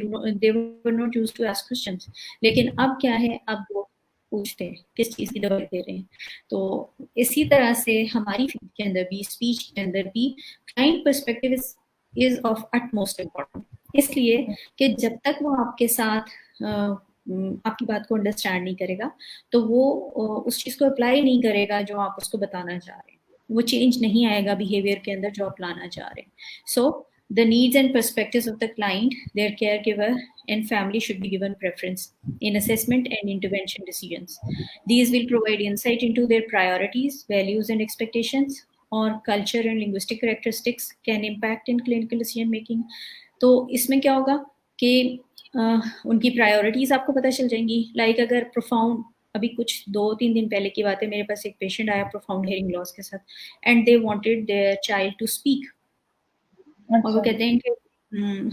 were not used to ask questions. लेकिन अब क्या है, अब वो पूछते हैं किस चीज की दवाई दे रहे हैं। तो इसी तरह से हमारी फील्ड के अंदर भी, स्पीच के अंदर भी, client perspective is of utmost important, इसलिए कि जब तक वो आपके साथ आपकी बात को अंडरस्टैंड नहीं करेगा तो वो उस चीज को अप्लाई नहीं करेगा जो आप उसको बताना चाह रहे हैं, वो चेंज नहीं आएगा बिहेवियर के अंदर जो आप लाना चाह रहे हैं। सो the needs and perspectives of the client, their caregiver and family should be given preference in assessment and intervention decisions. These will provide insight into their priorities, values and expectations, or culture and linguistic characteristics can impact in clinical decision making. तो इसमें क्या होगा कि उनकी प्रायोरिटीज आपको पता चल जाएंगी। लाइक अगर प्रोफाउंड, अभी कुछ 2-3 दिन पहले की बात है, मेरे पास एक पेशेंट आया प्रोफाउंड हेयरिंग लॉस के साथ, and they wanted their child to speak. और वो कहते हैं कि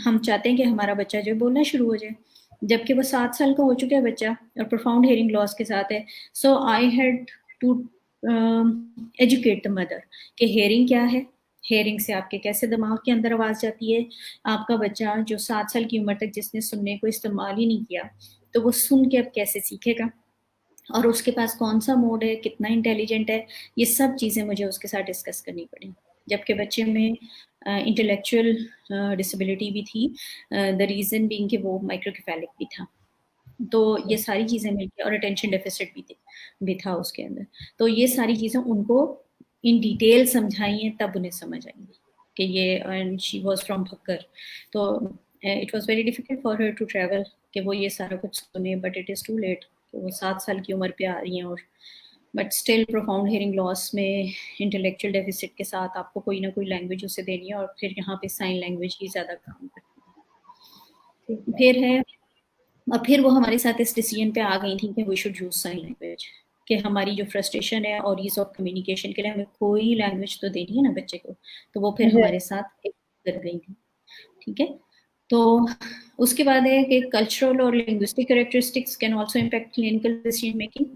हम चाहते हैं कि हमारा बच्चा जो बोलना शुरू हो जाए, जबकि वो 7 साल का हो चुका है बच्चा और प्रोफाउंड हेयरिंग लॉस के साथ है। So I had to educate the mother कि हेयरिंग क्या है, हेयरिंग से आपके कैसे दिमाग के अंदर आवाज जाती है। आपका बच्चा जो 7 साल की उम्र तक जिसने सुनने को इस्तेमाल ही नहीं किया, तो वो सुन के अब कैसे सीखेगा, और उसके पास कौन सा मोड है, कितना इंटेलिजेंट है, ये सब चीज़ें मुझे उसके साथ डिस्कस करनी पड़ी। जबकि बच्चे में इंटेलेक्चुअल डिसेबिलिटी भी थी, द रीज़न बीइंग कि वो माइक्रोकेफेलिक भी था। तो ये सारी चीज़ें मिलके, और अटेंशन डेफिसिट भी था उसके अंदर। तो ये सारी चीज़ें उनको इन डिटेल समझाई हैं, तब उन्हें समझ आई कि ये, and she was from Bhakkar, तो it was very difficult for her to travel कि वो ये सारा कुछ सुने, but it is too late. वो 7 साल की उम्र पे आ रही हैं, और but still profound hearing loss में इंटेलेक्चुअल डेफिसिट के साथ आपको कोई ना कोई लैंग्वेज उसे देनी है, और फिर यहाँ पे साइन लैंग्वेज ही ज़्यादा काम करती है। फिर है, अब फिर वो हमारे साथ इस डिसीजन पे आ गई थी कि we should use sign language, कि हमारी जो फ्रस्ट्रेशन है और ईज ऑफ कम्युनिकेशन के लिए हमें कोई लैंग्वेज तो देनी है ना बच्चे को, तो वो फिर हमारे साथ कर गई थी। ठीक है, तो उसके बाद है कि कल्चरल और linguistic characteristics can also impact clinical decision making.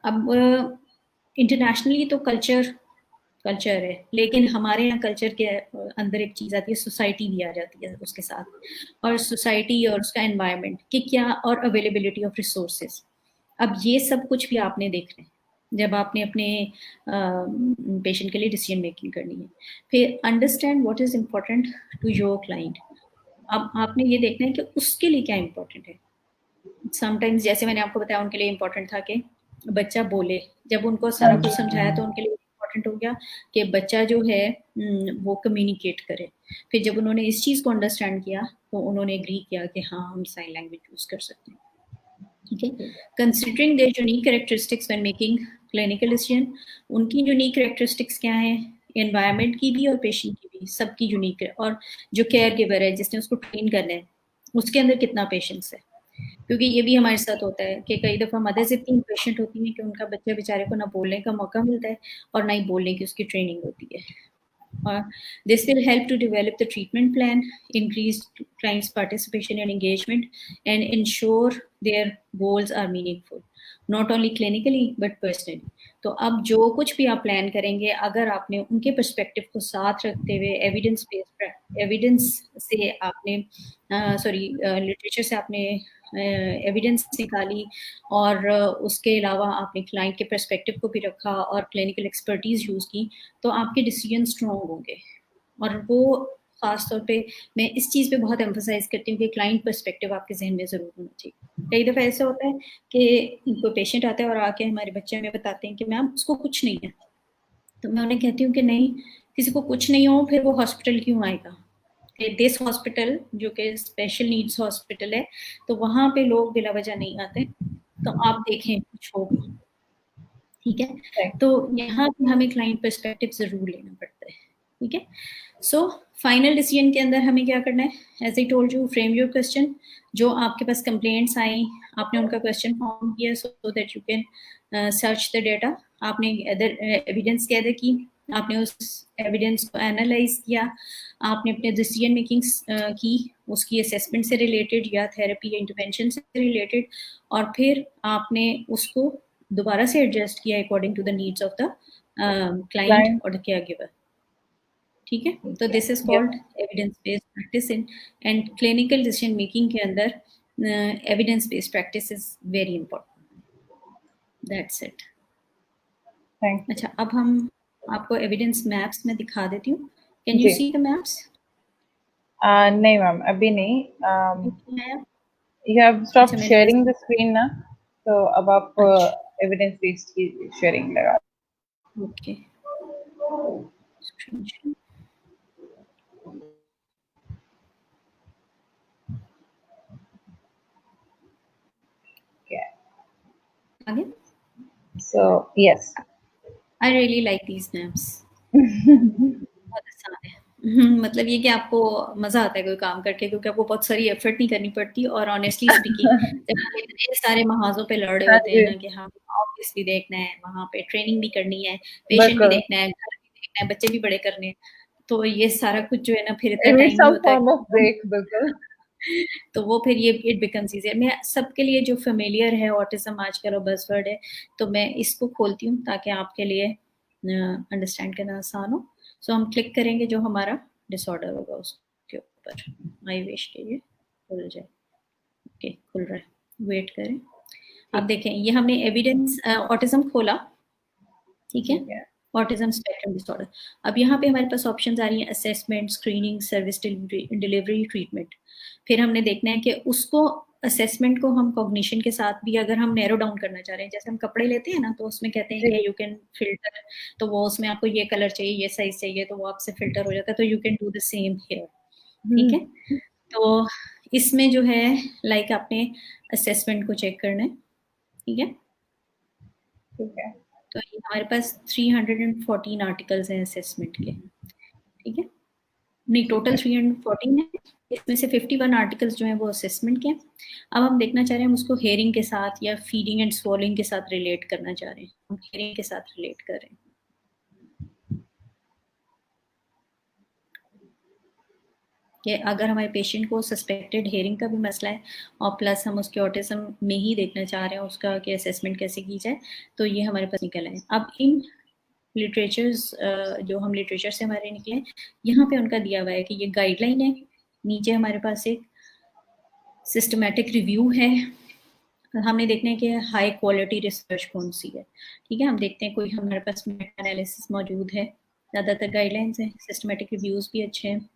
अब इंटरनेशनली तो कल्चर है, लेकिन हमारे यहाँ कल्चर के अंदर एक चीज आती है, सोसाइटी भी आ जाती है उसके साथ, और सोसाइटी और उसका एनवायरनमेंट कि क्या, और अवेलेबिलिटी ऑफ रिसोर्सेज। अब ये सब कुछ भी आपने देखना है जब आपने अपने पेशेंट के लिए डिसीजन मेकिंग करनी है। फिर understand what is important to your client. अब आपने ये देखना है कि उसके लिए क्या इम्पोर्टेंट है। समटाइम्स जैसे मैंने आपको बताया, उनके लिए इम्पोर्टेंट था कि बच्चा बोले, जब उनको सारा कुछ समझाया तो उनके लिए इम्पोर्टेंट हो गया कि बच्चा जो है वो कम्युनिकेट करे। फिर जब उन्होंने इस चीज़ को अंडरस्टैंड किया तो उन्होंने एग्री किया कि हाँ हम साइन लैंग्वेज यूज कर सकते हैं. ठीक है. Considering there unique characteristics when making clinical decision, उनकी यूनिक कैरेक्टरिस्टिक्स क्या है, एनवायरनमेंट की भी और पेशेंट की भी, सबकी यूनिक है. और जो केयर गिवर है जिसने उसको ट्रेन करना है उसके अंदर कितना पेशेंस है, क्योंकि ये भी हमारे साथ होता है कि कई दफ़ा मदर्स इतनी पेशेंट होती हैं कि उनका बच्चे बेचारे को ना बोलने का मौका मिलता है और ना ही बोलने की उसकी ट्रेनिंग होती है. This will help to develop the treatment plan, increase clients' participation and engagement, and ensure their goals are meaningful, not only clinically but personally. तो अब जो कुछ भी आप प्लान करेंगे, अगर आपने उनके पर्सपेक्टिव को साथ रखते हुए एविडेंस से आपने लिटरेचर से आपने एविडेंस निकाली और उसके अलावा आपने क्लाइंट के पर्सपेक्टिव को भी रखा और क्लिनिकल एक्सपर्टीज यूज़ की, तो आपके डिसीजन स्ट्रॉन्ग होंगे. और वो खास तौर पे मैं इस चीज़ पे बहुत एम्फोसाइज करती हूँ कि क्लाइंट पर्सपेक्टिव आपके जहन में ज़रूर होना चाहिए. कई दफ़ा ऐसा होता है कि कोई पेशेंट आता है और आके हमारे बच्चे हमें बताते हैं कि मैम उसको कुछ नहीं है, तो मैं उन्हें कहती हूँ कि नहीं, किसी को कुछ नहीं हो फिर वो हॉस्पिटल क्यों आएगा. दिस हॉस्पिटल जो कि स्पेशल नीड्स हॉस्पिटल है, तो वहाँ पे लोग बिला वजह नहीं आते, तो आप देखें कुछ होगा. ठीक है. तो यहाँ पे हमें क्लाइंट पर्सपेक्टिव जरूर लेना पड़ता है. ठीक है. सो फाइनल डिसीजन के अंदर हमें क्या करना है, as I told you, frame your question. जो आपके पास कंप्लेंट्स आई, आपने उनका क्वेश्चन फॉर्म किया so that you can search the data. आपने एविडेंस गैदर की, आपने उस एविडेंस को एनालाइज किया, आपने अपने डिसीजन मेकिंग की उसकी असेसमेंट से रिलेटेड या थेरेपी या इंटरवेंशन से रिलेटेड, और फिर आपने उसको दोबारा से एडजस्ट किया according to the needs of the client और द केयर गिवर. ठीक है. तो this is called evidence based practice in and clinical decision making के अंदर evidence based practice is very important. That's it. अच्छा, अब हम आपको एविडेंस मैप्स में दिखा देती हूँ. Can you see the maps? नहीं मैम, अभी नहीं. You have stopped sharing the screen ना, तो अब आप एविडेंस बेस्ड की शेयरिंग लगा. ओके. आगे. So yes. I really like these maps. बहुत आसान है. मतलब ये कि आपको मजा आता है कोई काम करके, क्योंकि आपको बहुत सारी एफर्ट नहीं करनी पड़ती. और ऑनेस्टली स्पीकिंग जब आप इतने सारे महाजों पे लड़ रहे होते हैं ना कि हाँ ऑफिस भी देखना है, वहाँ पे ट्रेनिंग भी करनी है, पेशेंट भी देखना है, घर भी देखना है, बच्चे भी बड़े करने हैं, तो ये सारा कुछ जो है ना फिर इतना टाइम नहीं होता है. तो वो फिर ये इट बिकम्स ईजियर. मैं सबके लिए जो फेमिलियर है ऑटिज्म आजकल और बज़वर्ड है, तो मैं इसको खोलती हूँ ताकि आपके लिए अंडरस्टैंड करना आसान हो. सो हम क्लिक करेंगे जो हमारा डिसऑर्डर होगा उसके ऊपर. आई विश के ये खुल जाए. ओके, खुल रहा है, वेट करें. अब देखें, ये हमने एविडेंस ऑटिज्म खोला. ठीक है. Autism spectrum disorder. अब यहाँ पे हमारे पास ऑप्शंस आ रही हैं, assessment, screening, service delivery, treatment. फिर हमने देखना है कि उसको असेसमेंट को हम कॉग्निशन के साथ भी अगर हम नैरो डाउन करना चाह रहे हैं, जैसे हम कपड़े लेते हैं ना, तो उसमें कहते हैं कि यू कैन फिल्टर, तो वो उसमें आपको ये कलर चाहिए, ये साइज चाहिए, तो वो आपसे फिल्टर हो जाता है. तो you can do the same here. ठीक है. तो इसमें जो है लाइक आपने असेसमेंट को चेक करना है. ठीक है. तो ये हमारे पास 314 आर्टिकल्स हैं असेसमेंट के. ठीक है. नहीं, टोटल 314 है. इसमें से 51 आर्टिकल्स जो हैं वो असेसमेंट के हैं. अब हम देखना चाह रहे हैं हम उसको हेयरिंग के साथ या फीडिंग एंड स्वॉलिंग के साथ रिलेट करना चाह रहे हैं. हम हेयरिंग के साथ रिलेट कर रहे हैं. कि अगर हमारे पेशेंट को सस्पेक्टेड हेयरिंग का भी मसला है और प्लस हम उसके ऑटिज्म में ही देखना चाह रहे हैं उसका कि असेसमेंट कैसे की जाए, तो ये हमारे पास निकल आए. अब इन लिटरेचर्स जो हम लिटरेचर से हमारे निकले, यहाँ पे उनका दिया हुआ है कि ये गाइडलाइन है. नीचे हमारे पास एक सिस्टमेटिक रिव्यू है. हमने देखना है कि हाई क्वालिटी रिसर्च कौन सी है. ठीक है. हम देखते हैं कोई हमारे पास मेटा एनालिसिस मौजूद है. ज़्यादातर गाइडलाइंस हैं, सिस्टमेटिक रिव्यूज़ भी अच्छे हैं,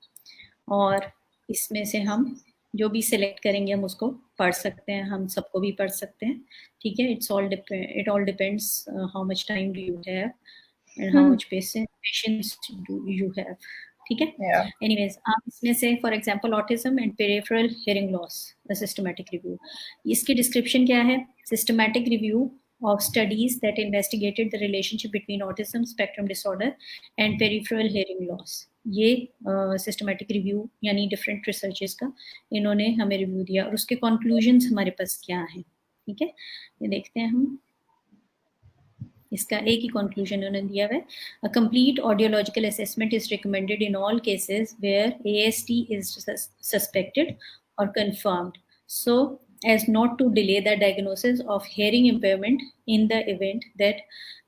और इसमें से हम जो भी सिलेक्ट करेंगे हम उसको पढ़ सकते हैं, हम सबको भी पढ़ सकते हैं. ठीक है. It all depends how much time do you have and how much patience do you have. ठीक है. Yeah. एनीवेज, आप इसमें से for example autism and peripheral hearing loss, the systematic review, इसकी डिस्क्रिप्शन क्या है? Systematic review of studies that investigated the relationship between autism spectrum disorder and peripheral hearing loss. ये सिस्टमैटिक रिव्यू यानी डिफरेंट रिसर्चेस का इन्होंने हमें रिव्यू दिया और उसके कंक्लूजन्स हमारे पास क्या हैं. ठीक है, ये देखते हैं हम. इसका एक ही कंक्लूजन उन्होंने दिया है. A complete audiological assessment is recommended in all cases where ASD is suspected और confirmed, so as not to delay the diagnosis of hearing impairment in the event that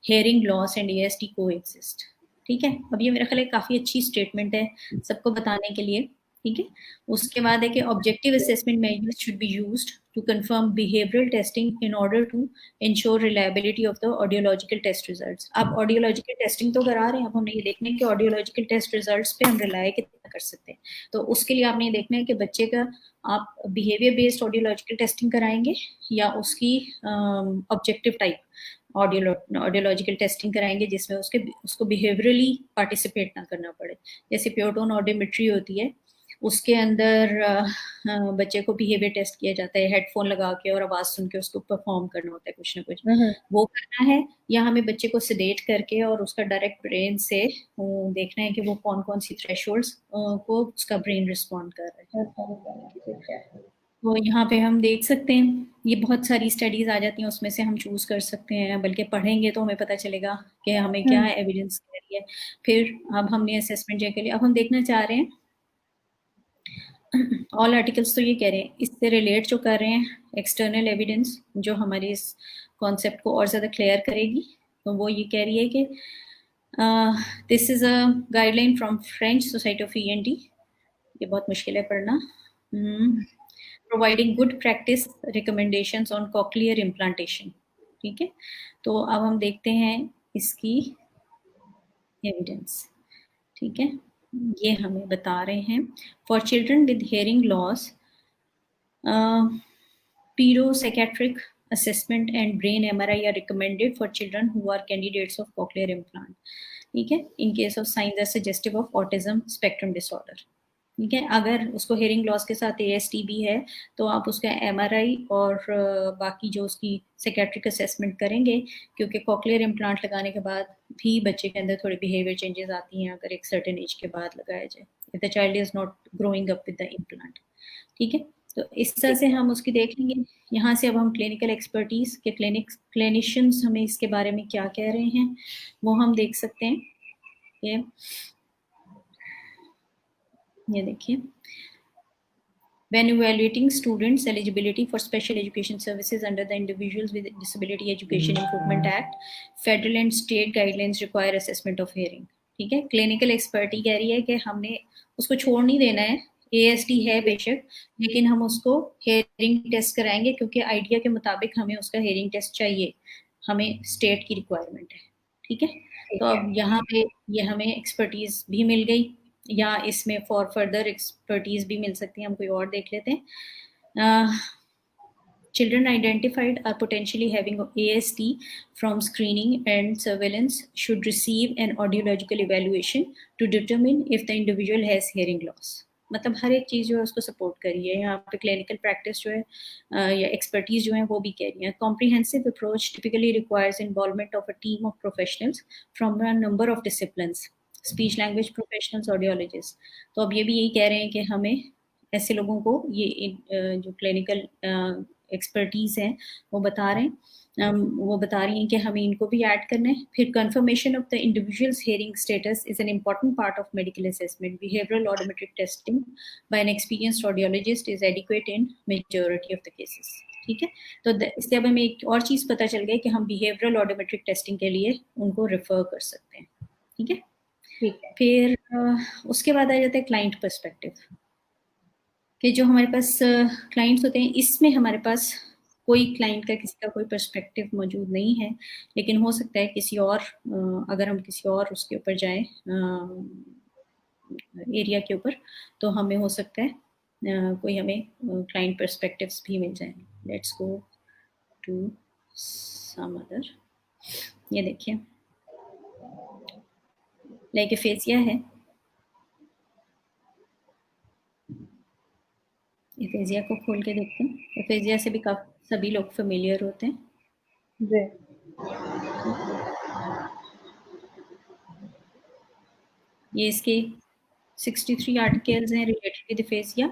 hearing loss and ASD coexist. ठीक है, अब ये मेरा ख्याल है काफी अच्छी स्टेटमेंट है सबको बताने के लिए. ठीक है, उसके बाद है कि objective assessment measures should be used to confirm behavioural testing in order to ensure reliability of the audiological test results. आप ऑडियोलॉजिकल टेस्टिंग तो करा रहे हैं, अब हमें ये देखना है कि ऑडियोलॉजिकल टेस्ट रिजल्ट्स पे हम रिलाय कितना कर सकते हैं. तो उसके लिए आपने ये देखना है कि बच्चे का आप बिहेवियर बेस्ड ऑडियोलॉजिकल टेस्टिंग कराएंगे या उसकी ऑब्जेक्टिव टाइप ऑडियोलॉजिकल टेस्टिंग कराएंगे जिसमें उसको बिहेवियरली पार्टिसिपेट ना करना पड़े. जैसे प्योर टोन ऑडियोमेट्री होती है, उसके अंदर बच्चे को बिहेवियर टेस्ट किया जाता है, हेडफोन लगा के और आवाज सुन के उसको परफॉर्म करना होता है कुछ ना कुछ. वो करना है या हमें बच्चे को सिडेट करके और उसका डायरेक्ट ब्रेन से देखना है कि वो कौन कौन सी थ्रेशोल्ड्स को उसका ब्रेन रिस्पॉन्ड कर रहा है. तो यहाँ पे हम देख सकते हैं ये बहुत सारी स्टडीज आ जाती हैं, उसमें से हम चूज कर सकते हैं, बल्कि पढ़ेंगे तो हमें पता चलेगा कि हमें क्या एविडेंस कह रही है. फिर अब हमने असेसमेंट के लिए अब हम देखना चाह रहे हैं ऑल आर्टिकल्स तो ये कह रहे हैं, इससे रिलेट जो कर रहे हैं एक्सटर्नल एविडेंस जो हमारी इस कॉन्सेप्ट को और ज़्यादा क्लियर करेगी. तो वो ये कह रही है कि this is a guideline from French society of ENT, ये बहुत मुश्किल है पढ़ना. Providing good practice recommendations on cochlear implantation. ठीक है, तो अब हम देखते हैं इसकी एविडेंस. ठीक है, ये हमें बता रहे हैं for children with hearing loss pedopsychiatric assessment and brain MRI are recommended for children who are candidates of cochlear implant. ठीक है, in case of signs are suggestive of autism spectrum disorder. ठीक है, अगर उसको हेयरिंग लॉस के साथ ASD भी है तो आप उसका MRI और बाकी जो उसकी साइकेट्रिक असेसमेंट करेंगे, क्योंकि कॉक्लियर इम्प्लांट लगाने के बाद भी बच्चे के अंदर थोड़ी बिहेवियर चेंजेस आती हैं अगर एक सर्टेन एज के बाद लगाया जाए, if the child is not growing up with the implant. ठीक है, तो इस तरह से हम उसकी देख लेंगे. यहाँ से अब हम क्लिनिकल एक्सपर्टीज के क्लिनिशियंस हमें इसके बारे में क्या कह रहे हैं वो हम देख सकते हैं. ये देखिए, when evaluating students eligibility for special education services under the Individuals with Disability Education Improvement Act, federal and state guidelines require assessment of hearing. ठीक है, क्लिनिकल एक्सपर्टी कह रही है कि हमने उसको छोड़ नहीं देना है, ASD है बेशक, लेकिन हम उसको हेयरिंग टेस्ट कराएंगे क्योंकि आइडिया के मुताबिक हमें उसका हेयरिंग टेस्ट चाहिए, हमें स्टेट की रिक्वायरमेंट है. ठीक है, तो अब यहाँ पे ये हमें एक्सपर्टीज भी मिल गई या इसमें फॉर फर्दर एक्सपर्टीज भी मिल सकती है. हम कोई और देख लेते हैं. Children identified are potentially having ASD from screening and surveillance should receive an audiological evaluation to determine if the individual has hearing loss. मतलब हर एक चीज़ जो है उसको सपोर्ट करी है. यहाँ पे क्लिनिकल प्रैक्टिस जो है या एक्सपर्टीज जो है वो भी कह रही है. Comprehensive approach typically requires involvement of a team of professionals from a number of disciplines, speech language professionals, audiologist. तो अब ये भी यही कह रहे हैं कि हमें ऐसे लोगों को ये जो क्लिनिकल एक्सपर्टीज है वो बता रहे हैं, वो बता रही हैं कि हमें इनको भी ऐड करना है. फिर confirmation of the individual's hearing status is an important part of medical assessment. Behavioural audiometric testing by an experienced audiologist is adequate in majority of the cases. ठीक है, तो इससे अब हमें एक और चीज़ पता चल गई कि हम बिहेवियरल ऑडियोमेट्रिक टेस्टिंग के लिए उनको रेफर कर सकते हैं. ठीक है, फिर उसके बाद आ जाता है क्लाइंट पर्सपेक्टिव, कि जो हमारे पास क्लाइंट्स होते हैं इसमें हमारे पास कोई क्लाइंट का किसी का कोई पर्सपेक्टिव मौजूद नहीं है, लेकिन हो सकता है किसी और अगर हम किसी और उसके ऊपर जाएं एरिया के ऊपर तो हमें हो सकता है कोई हमें क्लाइंट पर्सपेक्टिव्स भी मिल जाए. Let's go to some other. ये देखिए, लाइक एफेसिया है, एफेजिया को खोल के देखते हैं। एफेजिया से भी सभी लोग फेमिलियर होते हैं जी। ये इसके 63 आर्टिकल्स हैं रिलेटेड विद एफेजिया।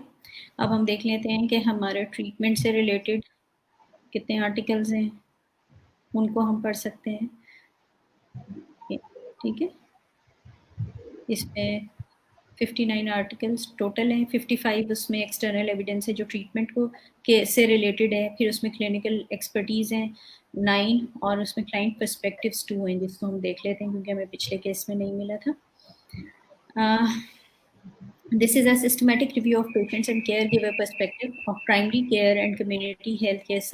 अब हम देख लेते हैं कि हमारे ट्रीटमेंट से रिलेटेड कितने आर्टिकल्स हैं, उनको हम पढ़ सकते हैं। ठीक है, इसमें 59 आर्टिकल्स टोटल हैं, 55 उसमें एक्सटर्नल एविडेंस है जो ट्रीटमेंट को के से रिलेटेड है, फिर उसमें क्लिनिकल एक्सपर्टीज़ हैं 9, और उसमें क्लाइंट पर्सपेक्टिव्स 2 हैं, जिसको हम देख लेते हैं क्योंकि हमें पिछले केस में नहीं मिला था। This is a systematic review of patients and caregiver perspective of primary care and community healthcare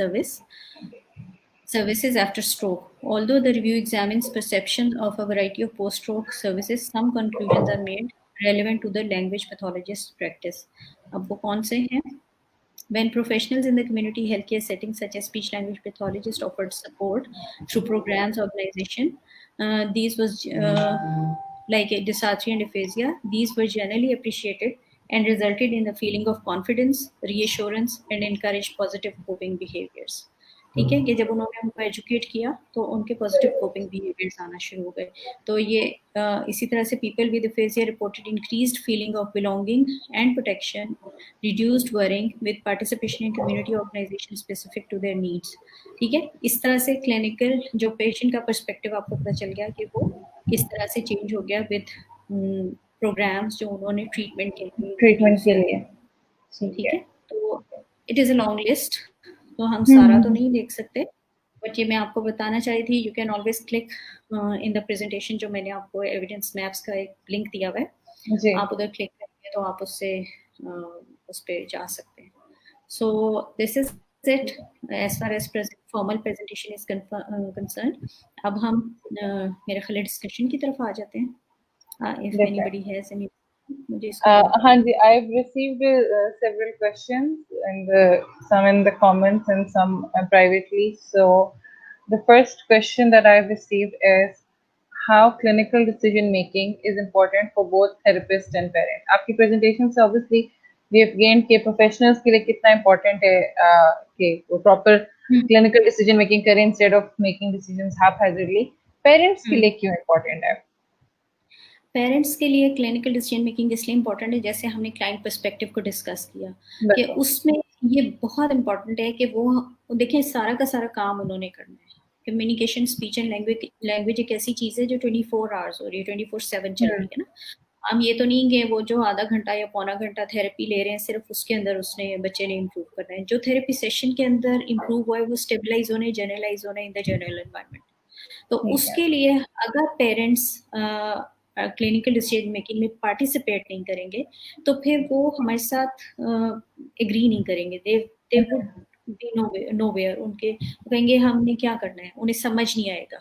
services after stroke. Although the review examines perception of a variety of post-stroke services, some conclusions are made relevant to the language pathologist practice. अब वो कौन से हैं? When professionals in the community healthcare setting, such as speech language pathologists, offered support through programs, organization, these was like dysarthria and aphasia. These were generally appreciated and resulted in the feeling of confidence, reassurance, and encouraged positive coping behaviors. ठीक है, कि जब उन्होंने हमको एजुकेट किया तो उनके पॉजिटिव कोपिंग बिहेवियर्स आना शुरू हो गए। तो ये इसी तरह से people with aphasia reported increased feeling of belonging and protection, reduced worrying with participation in community organization specific to their needs। ठीक है, इस तरह से क्लिनिकल जो पेशेंट का पर्सपेक्टिव आपको पता चल गया कि वो किस तरह से चेंज हो गया विद प्रोग्राम्स जो उन्होंने ट्रीटमेंट के लिए ट्रीटमेंट इंट्रोड्यूस के कर। लिए। ठीक है, तो it is a long list, तो हम हम्म, सारा तो नहीं देख सकते, बट ये मैं आपको बताना चाह रही थी। You can always click in the presentation, जो मैंने आपको एविडेंस मैप्स का एक लिंक दिया हुआ है, जी। आप उधर क्लिक करेंगे तो आप उससे उस पर जा सकते हैं। So this is it as far as formal presentation is concern. अब हम मेरे ख्याल डिस्कशन की तरफ आ जाते हैं। इफ एनीबडी हैज एनी, मुझे इसको हाँ जी, I've received several questions and some in the comments and some privately. So the first question that I've received is how clinical decision making is important for both therapist and parent. आपकी presentation से obviously we have gained कि professionals के लिए कितना important है कि वो proper clinical decision making करें instead of making decisions haphazardly. Parents के लिए क्यों important है? पेरेंट्स के लिए क्लिनिकल डिसीजन मेकिंग इसलिए इम्पोर्टेंट है, जैसे हमने क्लाइंट पर्सपेक्टिव को डिस्कस किया कि उसमें ये बहुत इम्पोर्टेंट है कि वो देखें सारा का सारा काम उन्होंने करना है। कम्युनिकेशन, स्पीच एंड लैंग्वेज एक ऐसी चीज़ है जो 24 आवर्स हो रही है, 24/7 चल रही है ना। हम ये तो नहीं कि वो जो आधा घंटा या पौना घंटा थेरेपी ले रहे हैं सिर्फ उसके अंदर उसने बच्चे ने इम्प्रूव करना है। जो थेरेपी सेशन के अंदर इम्प्रूव हुआ है वो स्टेबलाइज होने, जनरलाइज होने इन द जनरल एनवायरनमेंट। तो उसके लिए अगर पेरेंट्स क्लिनिकल डिसीजन मेकिंग में पार्टिसिपेट नहीं करेंगे तो फिर वो हमारे साथ एग्री नहीं करेंगे। दे वुड बी नोवेयर, उनके कहेंगे हमने क्या करना है, उन्हें समझ नहीं आएगा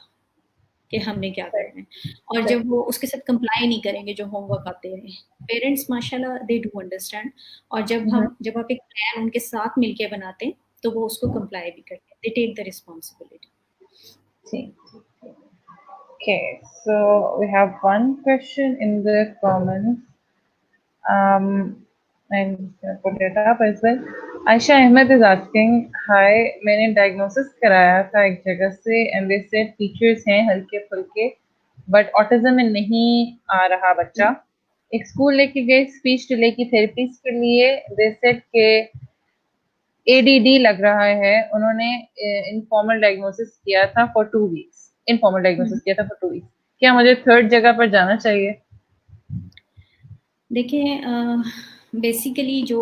कि हमने क्या करना है, और जब वो उसके साथ कंप्लाई नहीं करेंगे जो होमवर्क आते हैं। पेरेंट्स माशाल्लाह दे डू अंडरस्टैंड, और जब आप एक प्लान उनके साथ मिलके बनाते हैं तो वो उसको कंप्लाई भी करते हैं, they take the responsibility. Okay, so we have one question in the comments. I'm just gonna put it up as well. Aisha Ahmed is asking, hi, मैंने diagnosis कराया था एक जगह से and they said features हैं हल्के फुल्के but autism में नहीं आ रहा बच्चा। एक स्कूल लेके गए speech delay की therapies के लिए, they said के ADD लग रहा है। उन्होंने informal diagnosis किया था for 2 weeks, informal diagnosis किया था for 2 weeks। क्या मुझे थर्ड जगह पर जाना चाहिए? देखिए बेसिकली जो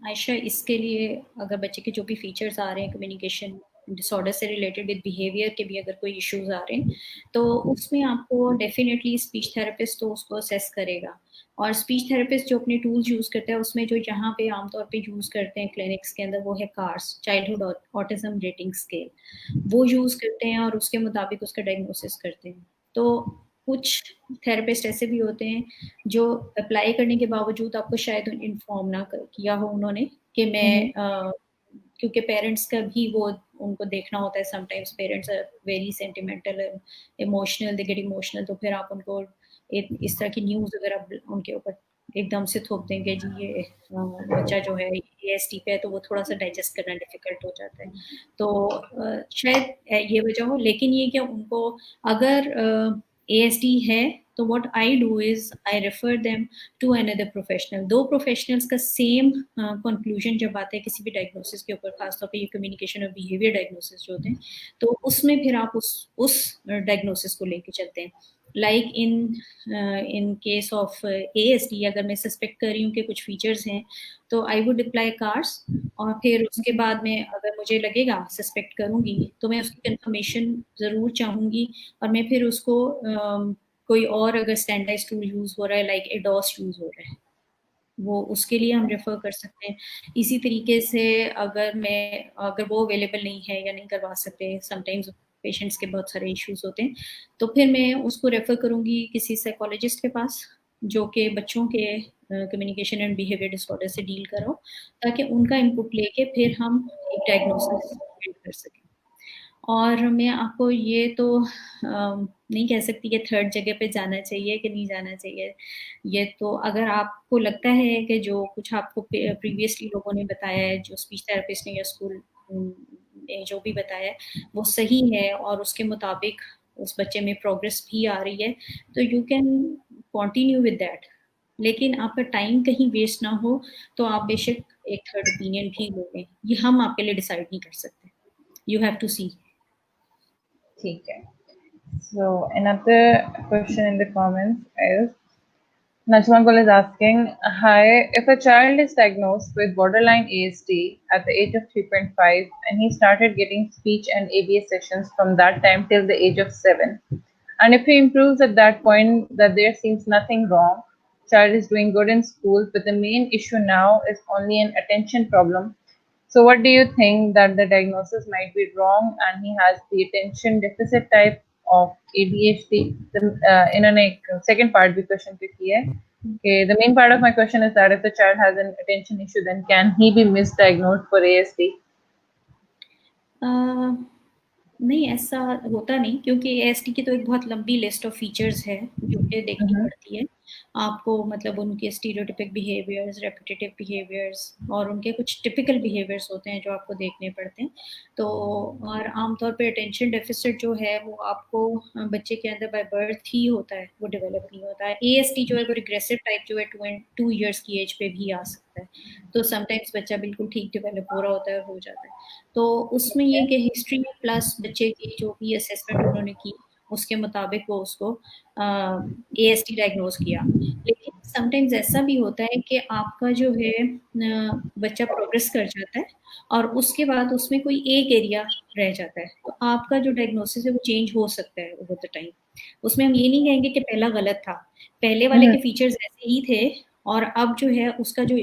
आयशा, इसके लिए अगर बच्चे के जो भी फीचर्स आ रहे हैं कम्युनिकेशन डिसऑर्डर से रिलेटेड विद बिहेवियर के भी अगर कोई इश्यूज आ रहे हैं तो उसमें आपको डेफिनेटली स्पीच थेरेपिस्ट तो उसको असेस करेगा। और स्पीच थेरेपिस्ट जो अपने टूल्स यूज़ करते हैं उसमें जो यहाँ पे आमतौर पे यूज़ करते हैं क्लिनिक्स के अंदर वो है cars, childhood autism rating scale, वो यूज़ करते हैं और उसके मुताबिक उसका डायग्नोसिस करते हैं। तो कुछ थेरेपिस्ट ऐसे भी होते हैं जो अप्लाई करने के बावजूद आपको शायद इन्फॉर्म ना किया हो उन्होंने कि मैं क्योंकि पेरेंट्स का भी वो उनको देखना होता है। Sometimes parents are very sentimental, emotional, they get emotional, तो फिर आप उनको इस तरह की न्यूज़ अगर आप उनके ऊपर एकदम से थोप देंगे जी ये बच्चा जो है ASD पे है तो वो थोड़ा सा डाइजेस्ट करना डिफिकल्ट हो जाता है। तो शायद ये वजह हो, लेकिन ये कि उनको अगर ASD है तो what I do is I refer them to another professional. दो प्रोफेशनल्स का सेम कंक्लूजन जब आता है किसी भी डायग्नोसिस के ऊपर, खासतौर पे ये कम्युनिकेशन और बिहेवियर डायग्नोसिस जो होते हैं, तो उसमें फिर आप उस डायग्नोसिस को लेके चलते हैं। Like in case of ASD अगर मैं सस्पेक्ट कर रही हूँ कि कुछ फीचर्स हैं तो आई वुड अप्लाई कार्स, और फिर उसके बाद में अगर मुझे लगेगा सस्पेक्ट करूंगी तो मैं उसकी कंफर्मेशन ज़रूर चाहूंगी, और मैं फिर उसको कोई और अगर स्टैंडर्डाइज टूल यूज़ हो रहा है लाइक एडोस यूज़ हो रहा है वो उसके लिए हम रेफर कर सकते हैं। इसी तरीके से अगर वो अवेलेबल नहीं है या नहीं करवा सकते, समटाइम्स पेशेंट्स के बहुत सारे इश्यूज होते हैं, तो फिर मैं उसको रेफर करूंगी किसी साइकोलॉजिस्ट के पास जो कि बच्चों के कम्युनिकेशन एंड बिहेवियर डिसऑर्डर से डील करो, ताकि उनका इनपुट लेके फिर हम एक डायग्नोसिस बिल्ड कर सकें। और मैं आपको ये तो नहीं कह सकती कि थर्ड जगह पे जाना चाहिए कि नहीं जाना चाहिए। ये तो अगर आपको लगता है कि जो कुछ आपको प्रीवियसली लोगों ने बताया है, जो स्पीच थेरेपिस्ट ने या स्कूल ने जो भी बताया है वो सही है और उसके मुताबिक उस बच्चे में प्रोग्रेस भी आ रही है, तो you can continue with that. लेकिन आपका टाइम कहीं वेस्ट ना हो तो आप बेशक एक थर्ड ओपिनियन भी ले लें, ये हम आपके लिए डिसाइड नहीं कर सकते। यू हैव टू सी। ठीक है. So another question in the comments is Najmagul is asking, hi, if a child is diagnosed with borderline ASD at the age of 3.5 and he started getting speech and ABA sessions from that time till the age of 7, and if he improves at that point, that there seems nothing wrong, child is doing good in school, but the main issue now is only an attention problem. So what do you think, that the diagnosis might be wrong and he has the attention deficit type of ADHD? इन्होंने एक second part भी question पे की है. Okay, the main part of my question is that if the child has an attention issue, then can he be misdiagnosed for ASD? नहीं, ऐसा होता नहीं, क्योंकि ASD की तो एक बहुत लंबी लिस्ट ऑफ फीचर्स है जो कि देखनी पड़ती है आपको, मतलब उनके स्टीरियोटिपिक बिहेवियर्स, रेपिटेटिव बिहेवियर्स और उनके कुछ टिपिकल बिहेवियर्स होते हैं जो आपको देखने पड़ते हैं। तो और आमतौर पे अटेंशन डेफिसिट जो है वो आपको बच्चे के अंदर बाय बर्थ ही होता है, वो डेवलप नहीं होता है। ASD जो है वो रिग्रेसिव टाइप जो है 2 इयर्स की एज पे भी आ सकता है, तो समटाइम्स बच्चा बिल्कुल ठीक डेवलप हो रहा होता है और हो जाता है। तो उसमें ये कि हिस्ट्री प्लस बच्चे की जो भी असेसमेंट उन्होंने की उसके मुताबिक वो उसको ASD डायग्नोज किया। लेकिन समटाइम्स ऐसा भी होता है कि आपका जो है बच्चा प्रोग्रेस कर जाता है और उसके बाद उसमें कोई एक एरिया रह जाता है, तो आपका जो डायग्नोसिस है वो चेंज हो सकता है ओवर द टाइम। उसमें हम ये नहीं कहेंगे कि पहला गलत था, पहले वाले के फीचर्स ऐसे ही थे और अब जो है उसका जो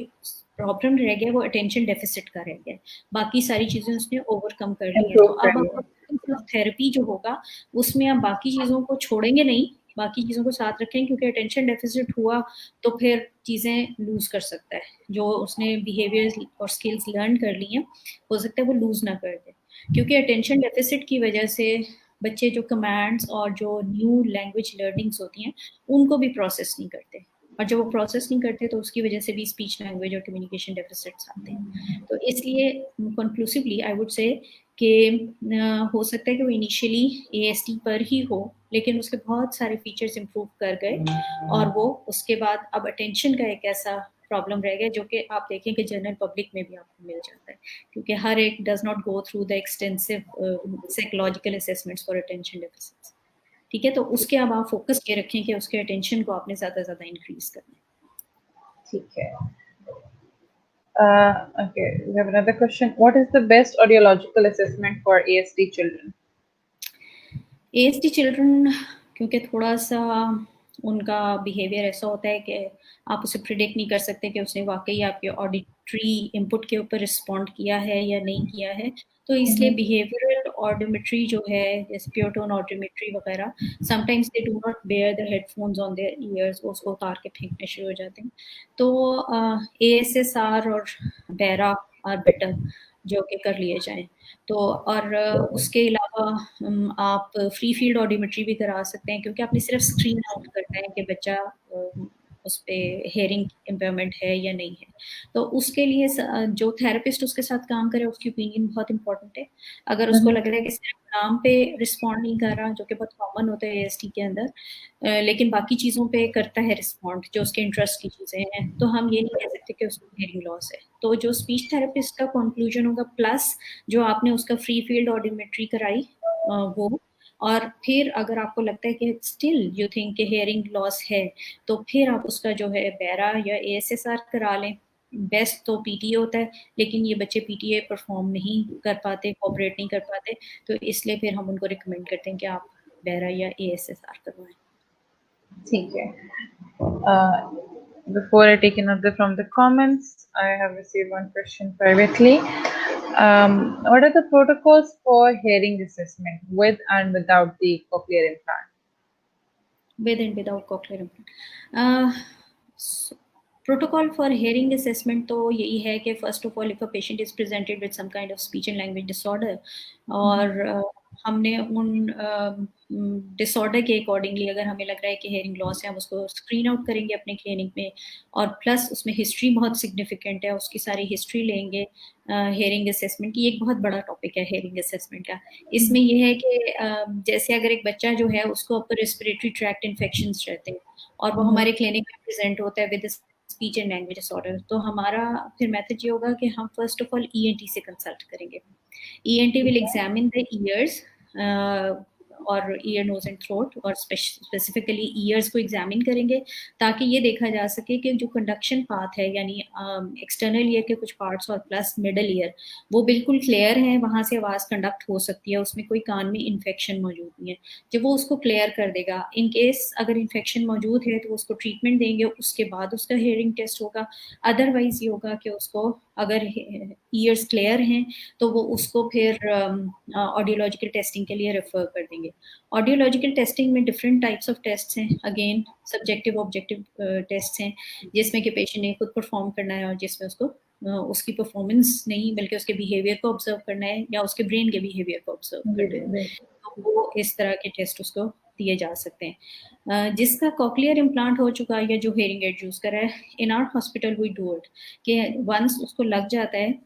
प्रॉब्लम रह गया वो अटेंशन डेफिसिट का रह गया, बाकी सारी चीजें उसने ओवरकम कर ली है। तो अब थेरेपी जो होगा उसमें आप बाकी चीजों को छोड़ेंगे नहीं, बाकी चीजों को साथ रखें, क्योंकि अटेंशन डेफिसिट हुआ तो फिर चीजें लूज कर सकता है, जो उसने बिहेवियर और स्किल्स लर्न कर ली हैं हो सकता है वो लूज ना कर दे, क्योंकि अटेंशन डेफिसिट की वजह से बच्चे जो कमांड्स और जो न्यू लैंग्वेज लर्निंग्स होती हैं उनको भी प्रोसेस नहीं करते, और जब वो प्रोसेस नहीं करते तो उसकी वजह से भी स्पीच लैंग्वेज और कम्युनिकेशन डेफिसिट्स आते हैं। तो इसलिए कंक्लूसिवली आई वुड से कि हो सकता है कि वो इनिशियली ASD पर ही हो, लेकिन उसके बहुत सारे फीचर्स इंप्रूव कर गए और वो उसके बाद अब अटेंशन का एक ऐसा प्रॉब्लम रह गया जो कि आप देखें कि जनरल पब्लिक में भी आपको मिल जाता है, क्योंकि हर एक does not go through the extensive psychological assessments for attention deficits. ठीक है, तो उसके अब आप फोकस ये रखें कि उसके अटेंशन को आपने ज़्यादा इंक्रीज करना है। ठीक है. Okay, we have another question. What is the best audiological assessment for ASD children? ASD children क्योंकि थोड़ा सा उनका बिहेवियर ऐसा होता है कि आप उसे प्रिडिक्ट नहीं कर सकते कि उसने वाकई आपके ऑडिटरी इनपुट के ऊपर रिस्पॉन्ड किया है या नहीं किया है, तो इसलिए बिहेवियरल ऑडियोमेट्री जो है जैसे प्योर टोन ऑडियोमेट्री वगैरह, sometimes they do not bear the headphones on their ears, उसको उतार के फेंकने शुरू हो जाते हैं। तो ASSR और बैरा आर बेटर जो कि कर लिए जाएं। तो और उसके अलावा आप फ्री फील्ड ऑडियोमेट्री भी करा सकते हैं, क्योंकि आपने सिर्फ स्क्रीन आउट करना है कि बच्चा उस पर हेयरिंग इम्पेयरमेंट है या नहीं है। तो उसके लिए जो थेरेपिस्ट उसके साथ काम करे उसकी ओपिनियन बहुत इंपॉर्टेंट है। अगर उसको लग रहा है कि सिर्फ नाम पे रिस्पॉन्ड नहीं कर रहा, जो कि बहुत कॉमन होता है ASD के अंदर, लेकिन बाकी चीज़ों पे करता है रिस्पॉन्ड, जो उसके इंटरेस्ट की चीज़ें हैं, तो हम ये नहीं कह सकते कि उसको हेयरिंग लॉस है। तो जो स्पीच थेरेपिस्ट का कंक्लूजन होगा, प्लस जो आपने उसका फ्री फील्ड ऑडियोमेट्री कराई वो, और फिर अगर आपको लगता है कि स्टिल यू थिंक कि हेयरिंग लॉस है, तो फिर आप उसका जो है बैरा या ASSR करा लें। बेस्ट तो PTA होता है, लेकिन ये बच्चे PTA परफॉर्म नहीं कर पाते, कोऑपरेट नहीं कर पाते, तो इसलिए फिर हम उनको रिकमेंड करते हैं कि आप बैरा या ASSR करवाएं। ठीक है. Before I take another from the comments, I have received one question privately. What are the protocols for hearing assessment with and without the cochlear implant? With and without cochlear implant. Protocol for hearing assessment तो यही है कि first of all if a patient is presented with some kind of speech and language disorder, और हमने उन डिसऑर्डर के अकॉर्डिंगली अगर हमें लग रहा है कि हेयरिंग लॉस है, हम उसको स्क्रीन आउट करेंगे अपने क्लिनिक में, और प्लस उसमें हिस्ट्री बहुत सिग्निफिकेंट है, उसकी सारी हिस्ट्री लेंगे हेयरिंग असेसमेंट की। एक बहुत बड़ा टॉपिक है हेयरिंग असेसमेंट का। इसमें यह है कि जैसे अगर एक बच्चा जो है उसको अपर रेस्पिरेटरी ट्रैक्ट इन्फेक्शंस रहते हैं और वो हमारे क्लिनिक में प्रेजेंट होता है with speech and language disorder, तो हमारा फिर मेथड ये होगा कि हम फर्स्ट ऑफ ऑल ENT से कंसल्ट करेंगे। ENT will examine the years और ईयर नोज एंड थ्रोट, और स्पेसिफिकली ईयर्स को एग्जामिन करेंगे ताकि ये देखा जा सके कि जो कंडक्शन पाथ है, यानी एक्सटर्नल ईयर के कुछ पार्ट्स और प्लस मिडल ईयर, वो बिल्कुल क्लियर है, वहां से आवाज कंडक्ट हो सकती है, उसमें कोई कान में इन्फेक्शन मौजूद नहीं है। जब वो उसको क्लियर कर देगा, इन केस अगर इन्फेक्शन मौजूद है तो उसको ट्रीटमेंट देंगे, उसके बाद उसका हेयरिंग टेस्ट होगा। अदरवाइज ये होगा कि उसको अगर ईयर्स क्लियर हैं तो वो उसको फिर ऑडियोलॉजिकल टेस्टिंग के लिए रेफर कर देंगे। ऑडियोलॉजिकल टेस्टिंग में डिफरेंट टाइप्स ऑफ टेस्ट हैं, अगेन सब्जेक्टिव ऑब्जेक्टिव टेस्ट हैं, जिसमें कि पेशेंट ने खुद परफॉर्म करना है और जिसमें उसको उसकी परफॉर्मेंस नहीं बल्कि उसके बिहेवियर को ऑब्जर्व करना है या उसके ब्रेन के बिहेवियर को ऑब्जर्व करना है। तो वो इस तरह के टेस्ट उसको दिए जा सकते हैं। जिसका कॉक्लियर इम्प्लांट हो चुका है या जो हेयरिंग एड यूज कर रहा है, in our hospital we do it कि वंस उसको लग जाता है,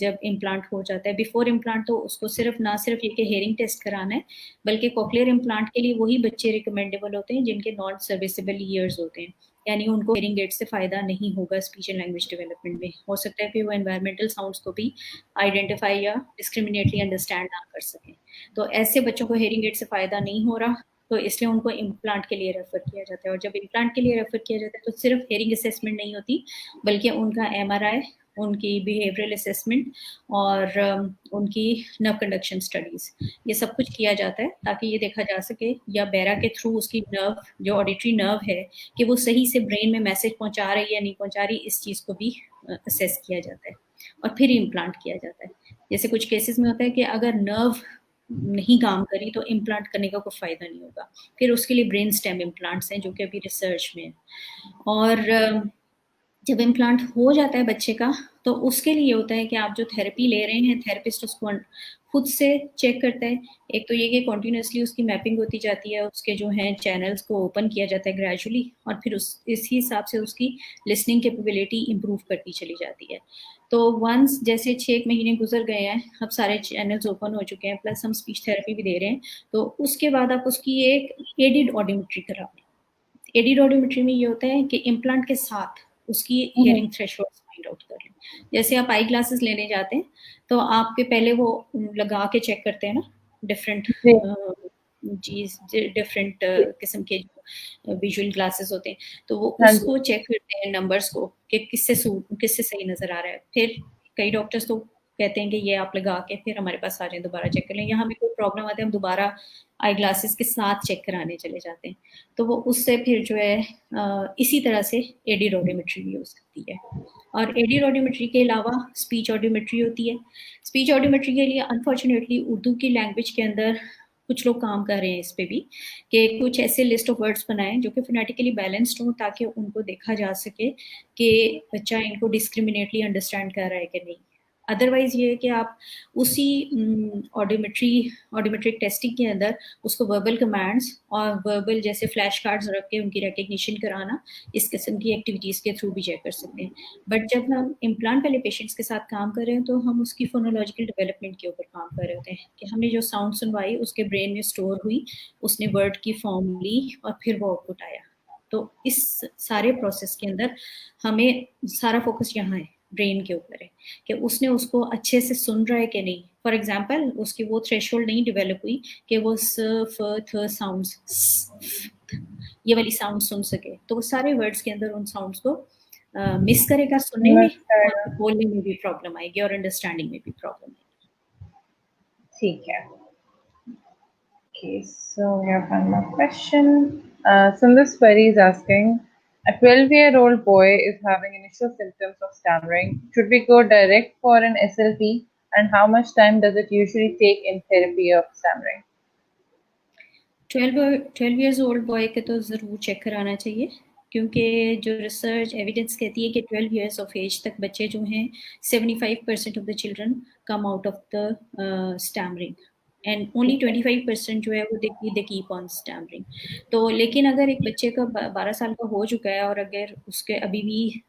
जब इम्प्लांट हो जाता है, बिफोर इम्प्लांट तो उसको सिर्फ ये कि हेयरिंग टेस्ट कराना है, बल्कि कॉक्लियर इम्प्लांट के लिए वही बच्चे रिकमेंडेबल होते हैं जिनके नॉन सर्विसेबल ईयर्स होते हैं, यानी उनको हेयरिंग एड से फायदा नहीं होगा स्पीच एंड लैंग्वेज डेवलपमेंट में। हो सकता है कि वो एनवायरमेंटल साउंड्स को भी आइडेंटिफाई या डिस्क्रिमिनेटली अंडरस्टैंड ना कर सकें। तो ऐसे बच्चों को हेयरिंग एड से फायदा नहीं हो रहा, तो इसलिए उनको इम्प्लांट के लिए रेफर किया जाता है। और जब इम्प्लांट के लिए रेफर किया जाता है तो सिर्फ हेयरिंग असेसमेंट नहीं होती, बल्कि उनका MRI, उनकी बिहेवियरल असेसमेंट और उनकी नर्व कंडक्शन स्टडीज, ये सब कुछ किया जाता है ताकि ये देखा जा सके या बैरा के थ्रू उसकी नर्व, जो ऑडिटरी नर्व है, कि वो सही से ब्रेन में मैसेज पहुंचा रही है या नहीं पहुंचा रही, इस चीज को भी असेस किया जाता है और फिर इम्प्लांट किया जाता है। जैसे कुछ केसेस में होता है कि अगर नर्व नहीं काम करी तो इम्प्लांट करने का कोई फायदा नहीं होगा, फिर उसके लिए ब्रेन स्टेम इम्प्लांट्स हैं जो कि अभी रिसर्च में है। और जब इम्प्लांट हो जाता है बच्चे का, तो उसके लिए होता है कि आप जो थेरेपी ले रहे हैं, थेरेपिस्ट उसको खुद से चेक करता है। एक तो ये कि कॉन्टिन्यूसली उसकी मैपिंग होती जाती है, उसके जो हैं चैनल्स को ओपन किया जाता है ग्रेजुअली, और फिर इसी हिसाब से उसकी लिसनिंग कैपेबिलिटी इंप्रूव करती चली जाती है। तो वंस जैसे 6 महीने गुजर गए हैं, अब सारे चैनल्स ओपन हो चुके हैं, प्लस हम स्पीच थेरेपी भी दे रहे हैं, तो उसके बाद आप उसकी एक एडिड ऑडियोमेट्री करा। एडिड ऑडियोमेट्री में ये होता है कि इम्प्लांट के साथ उसकी हियरिंग थ्रेशोल्ड्स फाइंड आउट कर लें। जैसे आप आई ग्लासेस लेने जाते हैं तो आपके पहले वो लगा के चेक करते हैं ना, डिफरेंट चीज, डिफरेंट किस्म के जो विजुअल ग्लासेस होते हैं, तो वो उसको चेक करते हैं नंबर्स को कि किससे सही नजर आ रहा है। फिर कई डॉक्टर्स तो कहते हैं कि ये आप लगा के फिर हमारे पास आ जाए, दोबारा चेक कर लें, या हमें कोई प्रॉब्लम आती है हम दोबारा आई ग्लासेस के साथ चेक कराने चले जाते हैं। तो वो उससे फिर जो है इसी तरह से एडिड ऑडियोमेट्री भी हो सकती है। और एडिड ऑडियोमेट्री के अलावा स्पीच ऑडियोमेट्री होती है। स्पीच ऑडियोमेट्री के लिए अनफॉर्चुनेटली उर्दू की लैंग्वेज के अंदर कुछ लोग काम कर रहे हैं इस पे भी, कि कुछ ऐसे लिस्ट ऑफ वर्ड्स बनाएं जो कि फोनेटिकली बैलेंस्ड हो, ताकि उनको देखा जा सके कि बच्चा इनको डिस्क्रिमिनेटली अंडरस्टैंड कर रहा है कि नहीं। अदरवाइज ये है कि आप उसी ऑडियोमेट्रिक टेस्टिंग के अंदर उसको वर्बल कमांड्स और वर्बल जैसे फ्लैश कार्ड्स रख के उनकी रिकग्निशन कराना, इस किस्म की एक्टिविटीज़ के थ्रू भी चेक कर सकते हैं। बट जब हम इम्प्लांट वाले पेशेंट्स के साथ काम कर रहे हैं तो हम उसकी फोनोलॉजिकल डेवलपमेंट के ऊपर काम कर रहे होते हैं कि हमने जो साउंड सुनवाई उसके ब्रेन में स्टोर हुई, उसने वर्ड की फॉर्म ली और फिर वो आउटपुट आया। तो इस सारे प्रोसेस के अंदर हमें सारा फोकस यहाँ है, ब्रेन के ऊपर है कि उसने उसको अच्छे से सुन रहा है कि नहीं। फॉर एग्जाम्पल उसकी वो थ्रेशोल्ड नहीं डेवलप हुई कि वो स फ थ साउंड्स ये वाली साउंड सुन सके, तो वो सारे वर्ड्स के अंदर उन साउंड्स को मिस करेगा सुनने में और बोलने में भी प्रॉब्लम आएगी और अंडरस्टैंडिंग में भी प्रॉब्लम आएगी। ठीक है। Okay, so we have one more question. Sundar Swery is asking, a 12-year-old boy is having initial symptoms of stammering. Should we go direct for an SLP? And how much time does it usually take in therapy of stammering? 12 years old boy के तो ज़रूर चेक कराना चाहिए, क्योंकि जो रिसर्च एविडेंस कहती है कि 12 years of age तक बच्चे जो हैं 75% of the children come out of the stammering and only 25% जो है वो दे कीप ऑन स्टैमरिंग। तो लेकिन अगर एक बच्चे का 12 साल का हो चुका है और अगर उसके अभी भी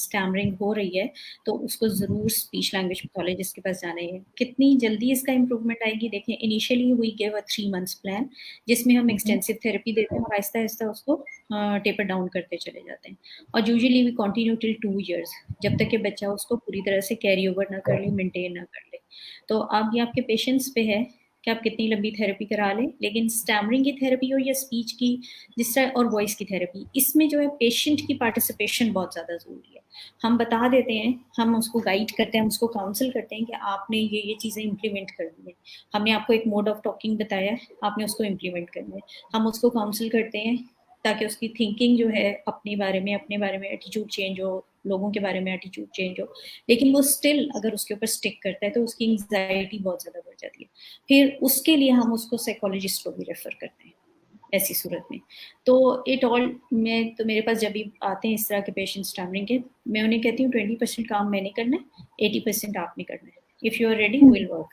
स्टैमरिंग हो रही है तो उसको ज़रूर स्पीच लैंग्वेज पैथोलॉजिस्ट के पास जाना है। कितनी जल्दी इसका इम्प्रूवमेंट आएगी, देखें initially we give a 3 months plan जिसमें हम एक्सटेंसिव थेरेपी देते हैं और आहिस्ता आहिस्ता उसको टेपर डाउन करते चले जाते हैं। और usually we continue till 2 years, जब तक कि बच्चा उसको पूरी तरह से कैरी ओवर ना कर ले, मेंटेन ना कर ले। तो अब ये आपके पेशेंट्स पे है कि आप कितनी लंबी थेरेपी करा लें, लेकिन स्टैमरिंग की थेरेपी हो या स्पीच की जिस तरह और वॉइस की थेरेपी, इसमें जो है पेशेंट की पार्टिसिपेशन बहुत ज़्यादा ज़रूरी है। हम बता देते हैं, हम उसको गाइड करते हैं, हम उसको काउंसिल करते हैं कि आपने ये चीज़ें इम्प्लीमेंट करनी है, हमने आपको एक मोड ऑफ टॉकिंग बताया है, आपने उसको इम्प्लीमेंट करना है। हम उसको काउंसिल करते हैं ताकि उसकी थिंकिंग जो है अपने बारे में एटीट्यूड चेंज हो, लोगों के बारे में एटीट्यूड चेंज हो। लेकिन वो स्टिल अगर उसके ऊपर स्टिक करता है तो उसकी एंग्जाइटी बहुत ज़्यादा बढ़ जाती है। फिर उसके लिए हम उसको साइकोलॉजिस्ट को भी रेफर करते हैं ऐसी सूरत में। तो इट ऑल में तो मेरे पास जब भी आते हैं इस तरह के पेशेंट स्टैमरिंग के, मैं उन्हें कहती हूँ 20% काम मैंने करना है, 80% आपने करना है। If you are ready will work.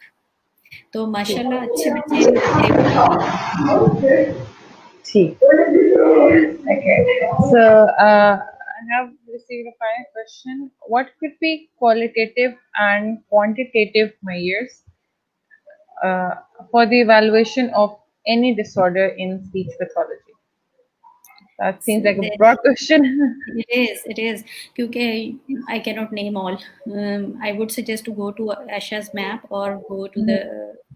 तो माशाल्लाह अच्छे बच्चे ठीक। Okay. So I have received a final question. What could be qualitative and quantitative measures for the evaluation of any disorder in speech pathology? That seems like a broad question. It is. क्योंकि I cannot name all. I would suggest to go to ASHA's map or go to the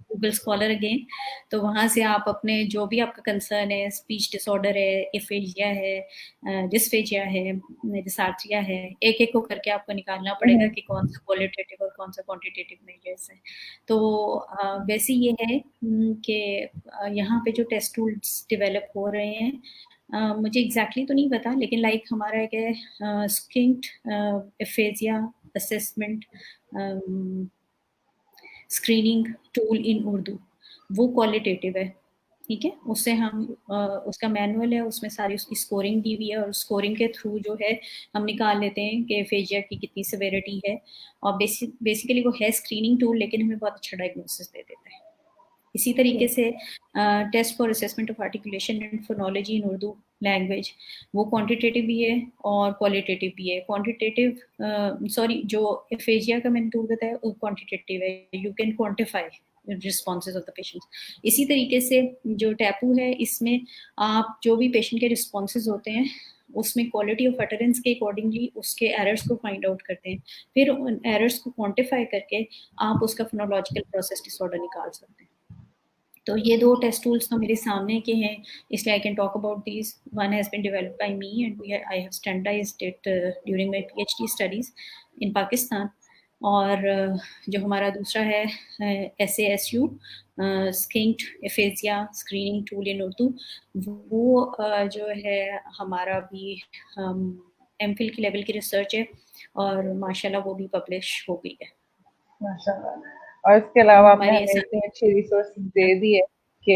Google Scholar again. तो वहाँ से आप अपने जो भी आपका कंसर्न है, स्पीच डिसऑर्डर है, एफेजिया है, डिस्फेजिया है, डिसार्थ्रिया है, एक एक को करके आपको निकालना पड़ेगा कि कौन सा क्वालिटेटिव और कौन सा क्वांटिटेटिव मेजर्स है। तो वैसे ये है कि यहाँ पे जो टेस्ट टूल्स डेवलप हो रहे हैं, मुझे एग्जैक्टली तो नहीं पता, लेकिन लाइक हमारा एक है स्किंट aphasia assessment screening tool in Urdu, वो क्वालिटेटिव है, ठीक है। उससे हम उसका मैनुअल है, उसमें सारी उसकी स्कोरिंग दी हुई है और स्कोरिंग के थ्रू जो है हम निकाल लेते हैं कि एफेजिया की कितनी सिविरिटी है। और बेसिकली वो है स्क्रीनिंग टूल, लेकिन हमें बहुत अच्छा डायग्नोसिस दे देता है। इसी तरीके से test for assessment of articulation and phonology in Urdu language, वो क्वांटिटेटिव भी है और क्वालिटेटिव भी है। क्वांटिटेटिव जो एफेजिया का मैंने टूल बताया वो क्वांटिटेटिव है, you can quantify responses of the patients. इसी तरीके से जो टैपू है, इसमें आप जो भी पेशेंट के रिस्पॉन्सेज होते हैं उसमें क्वालिटी ऑफ अटरेंस के अकॉर्डिंगली उसके एरर्स को फाइंड आउट करते हैं, फिर उन एरर्स को क्वांटिफाई करके आप उसका फोनोलॉजिकल प्रोसेस डिसऑर्डर निकाल सकते हैं। तो ये दो टेस्ट टूल्स तो मेरे सामने के हैं, इसलिए I can talk about these. One has been developed by me and I have standardised it during my PhD studies in Pakistan. और जो हमारा दूसरा है SASU स्किंट aphasia screening tool in Urdu, वो जो है हमारा भी MPhil की लेवल की रिसर्च है और माशाल्लाह वो भी पब्लिश हो गई है। माशाल्लाह। और इसके अलावा आपने हमें इतनी अच्छी रिसोर्सेज दे दी है कि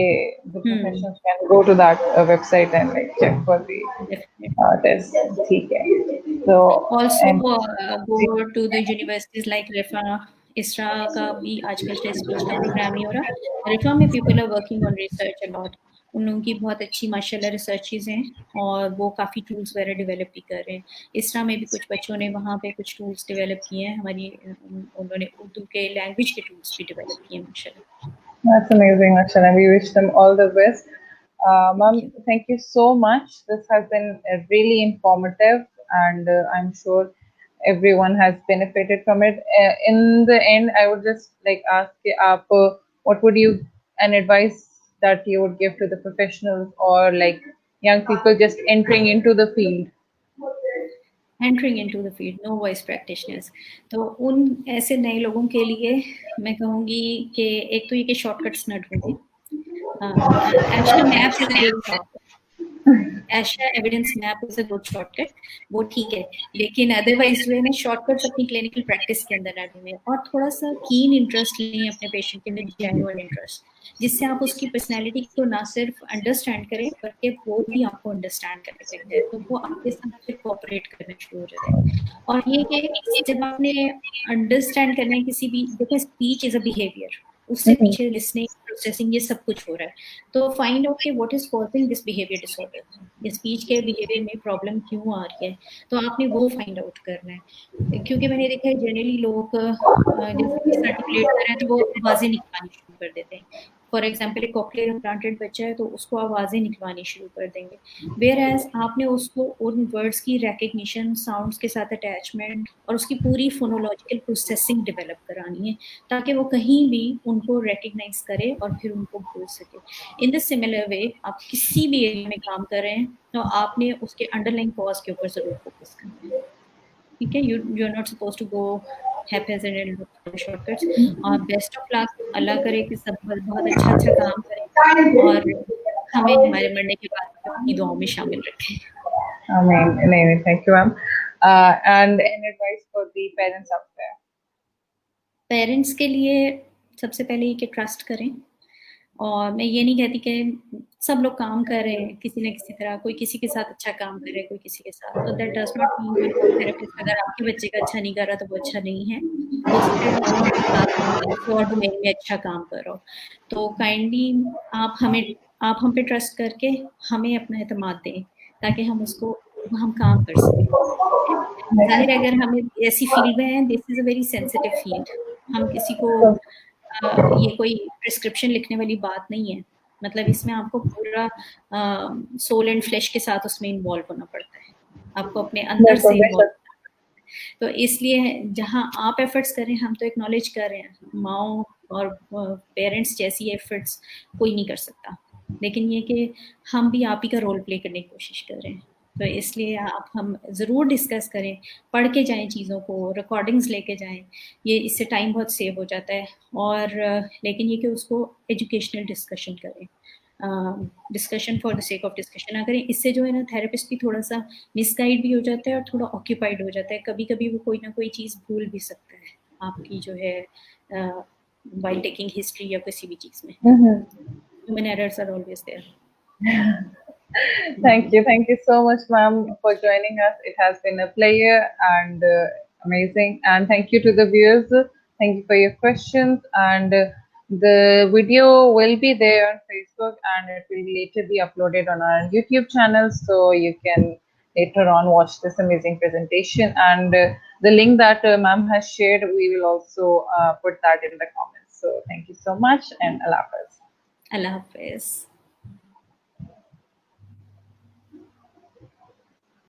the professionals can go to that website and like check for the test. ठीक है। So also go to the universities like RIFA, इसरा का भी आजकल स्पीच का प्रोग्राम नहीं हो रहा। रिफा में people are working on research a lot. उन लोगों की बहुत अच्छी माशाल्लाह रिसर्चेज हैं और वो काफ़ी टूल्स वगैरह डेवलप भी कर रहे हैं। इसरा में भी कुछ बच्चों ने वहाँ पे कुछ टूल्स डेवलप किए हैं, हमारी उन्होंने उर्दू के लैंग्वेज के टूल्स भी डेवलप किए हैं माशाल्लाह। That's amazing, Akshana. We wish them all the best. Ma'am, thank you so much. This has been really informative, and I'm sure everyone has benefited from it. In the end, I would just like ask you, what would you an advice that you would give to the professionals or like young people just entering into the field? Entering into the field, no voice practitioners. तो उन ऐसे नए लोगों के लिए मैं कहूँगी कि एक तो ये कि शॉर्टकट्स न ढूंढें। Action map is a good shortcut, Esha evidence map is a good shortcut, वो ठीक है, लेकिन अदरवाइज जो है ना शॉर्टकट्स अपनी क्लिनिकल प्रैक्टिस के अंदर ना ढूंढें और थोड़ा सा कीन इंटरेस्ट लें अपने पेशेंट के अंदर, जेन्युइन इंटरेस्ट, जिससे आप उसकी पर्सनैलिटी को ना सिर्फ अंडरस्टैंड करें बल्कि वो भी आपको अंडरस्टैंड करने लगते हैं, तो वो आपके साथ फिर कोऑपरेट करना शुरू हो जाते हैं। और ये कि जब आपने अंडरस्टैंड करना है किसी भी, देखो स्पीच इज अ बिहेवियर, उससे पीछे लिसनिंग, प्रोसेसिंग, ये सब कुछ हो रहा है। तो फाइंड आउट कि what is causing this behaviour disorder, ये स्पीच के बिहेवियर में प्रॉब्लम क्यों आ रही है, तो आपने वो फाइंड आउट करना है। क्योंकि मैंने देखा है जनरली लोग जैसे आर्टिकुलेट कर रहे हैं तो वो आवाजें निकालनी शुरू कर देते हैं। फॉर एग्जाम्पल एक कॉक्लियर इम्प्लांटेड बच्चा है तो उसको आवाजें निकलवानी शुरू कर देंगे, वेयर एज आपने उसको उन वर्ड्स की रिकग्निशन, साउंड्स के साथ अटैचमेंट और उसकी पूरी फोनोलॉजिकल प्रोसेसिंग डेवलप करानी है ताकि वो कहीं भी उनको रिकग्नाइज करे और फिर उनको बोल सके। इन द सिमिलर वे आप किसी भी एरिया में काम कर रहे हैं तो आपने उसके अंडरलाइन कॉज के ऊपर जरूर फोकस करना है। ठीक है, you are not suppose to go happy and look for shortcuts. और बेस्ट ऑफ लक, अल्लाह करे कि सब बहुत अच्छा अच्छा काम करें और हमें हमारे मरने के बाद अपनी दुआओं में शामिल रखें। Amazing. Thank you, ma'am. And any advice for the parents out there? Parents के लिए सबसे पहले ये कि ट्रस्ट करें, और मैं ये नहीं कहती कि सब लोग काम कर रहे हैं किसी न किसी तरह, कोई किसी के साथ अच्छा काम कर रहा है, कोई किसी के साथ, तो that does not mean therapist अगर आपके बच्चे का अच्छा नहीं कर रहा तो वो अच्छा नहीं है, हो सकता है वो आपके साथ और डोमेन में अच्छा काम कर रहा हो। तो काइंडली आप हम पे ट्रस्ट करके हमें अपना एतमाद दें ताकि हम काम कर सकें। जाहिर है अगर हमें ऐसी फील्ड में है, this is a very sensitive field, हम किसी को ये कोई प्रिस्क्रिप्शन लिखने वाली बात नहीं है, मतलब इसमें आपको पूरा सोल एंड फ्लेश के साथ उसमें इन्वॉल्व होना पड़ता है, आपको अपने अंदर से इन्वॉल्व। तो इसलिए जहाँ आप एफर्ट्स करें, हम तो एक्नॉलेज कर रहे हैं, माओ और पेरेंट्स जैसी एफर्ट्स कोई नहीं कर सकता, लेकिन ये कि हम भी आप ही का रोल प्ले करने की कोशिश कर रहे हैं। तो इसलिए हम ज़रूर डिस्कस करें, पढ़ के जाएं चीज़ों को, रिकॉर्डिंग्स लेके जाएं, ये इससे टाइम बहुत सेव हो जाता है। और लेकिन ये कि उसको एजुकेशनल डिस्कशन करें, discussion for the sake of discussion ना करें, इससे जो है ना थेरेपिस्ट भी थोड़ा सा मिसगाइड भी हो जाता है और थोड़ा ऑक्यूपाइड हो जाता है, कभी कभी वो कोई ना कोई चीज़ भूल भी सकता है आपकी जो है while taking history या किसी भी चीज़ में। Human errors are always there. Thank you so much, ma'am, for joining us. It has been a pleasure and amazing. And thank you to the viewers. Thank you for your questions. And the video will be there on Facebook, and it will later be uploaded on our YouTube channel, so you can later on watch this amazing presentation. And the link that ma'am has shared, we will also put that in the comments. So thank you so much, and Allah Hafiz. Allah Hafiz.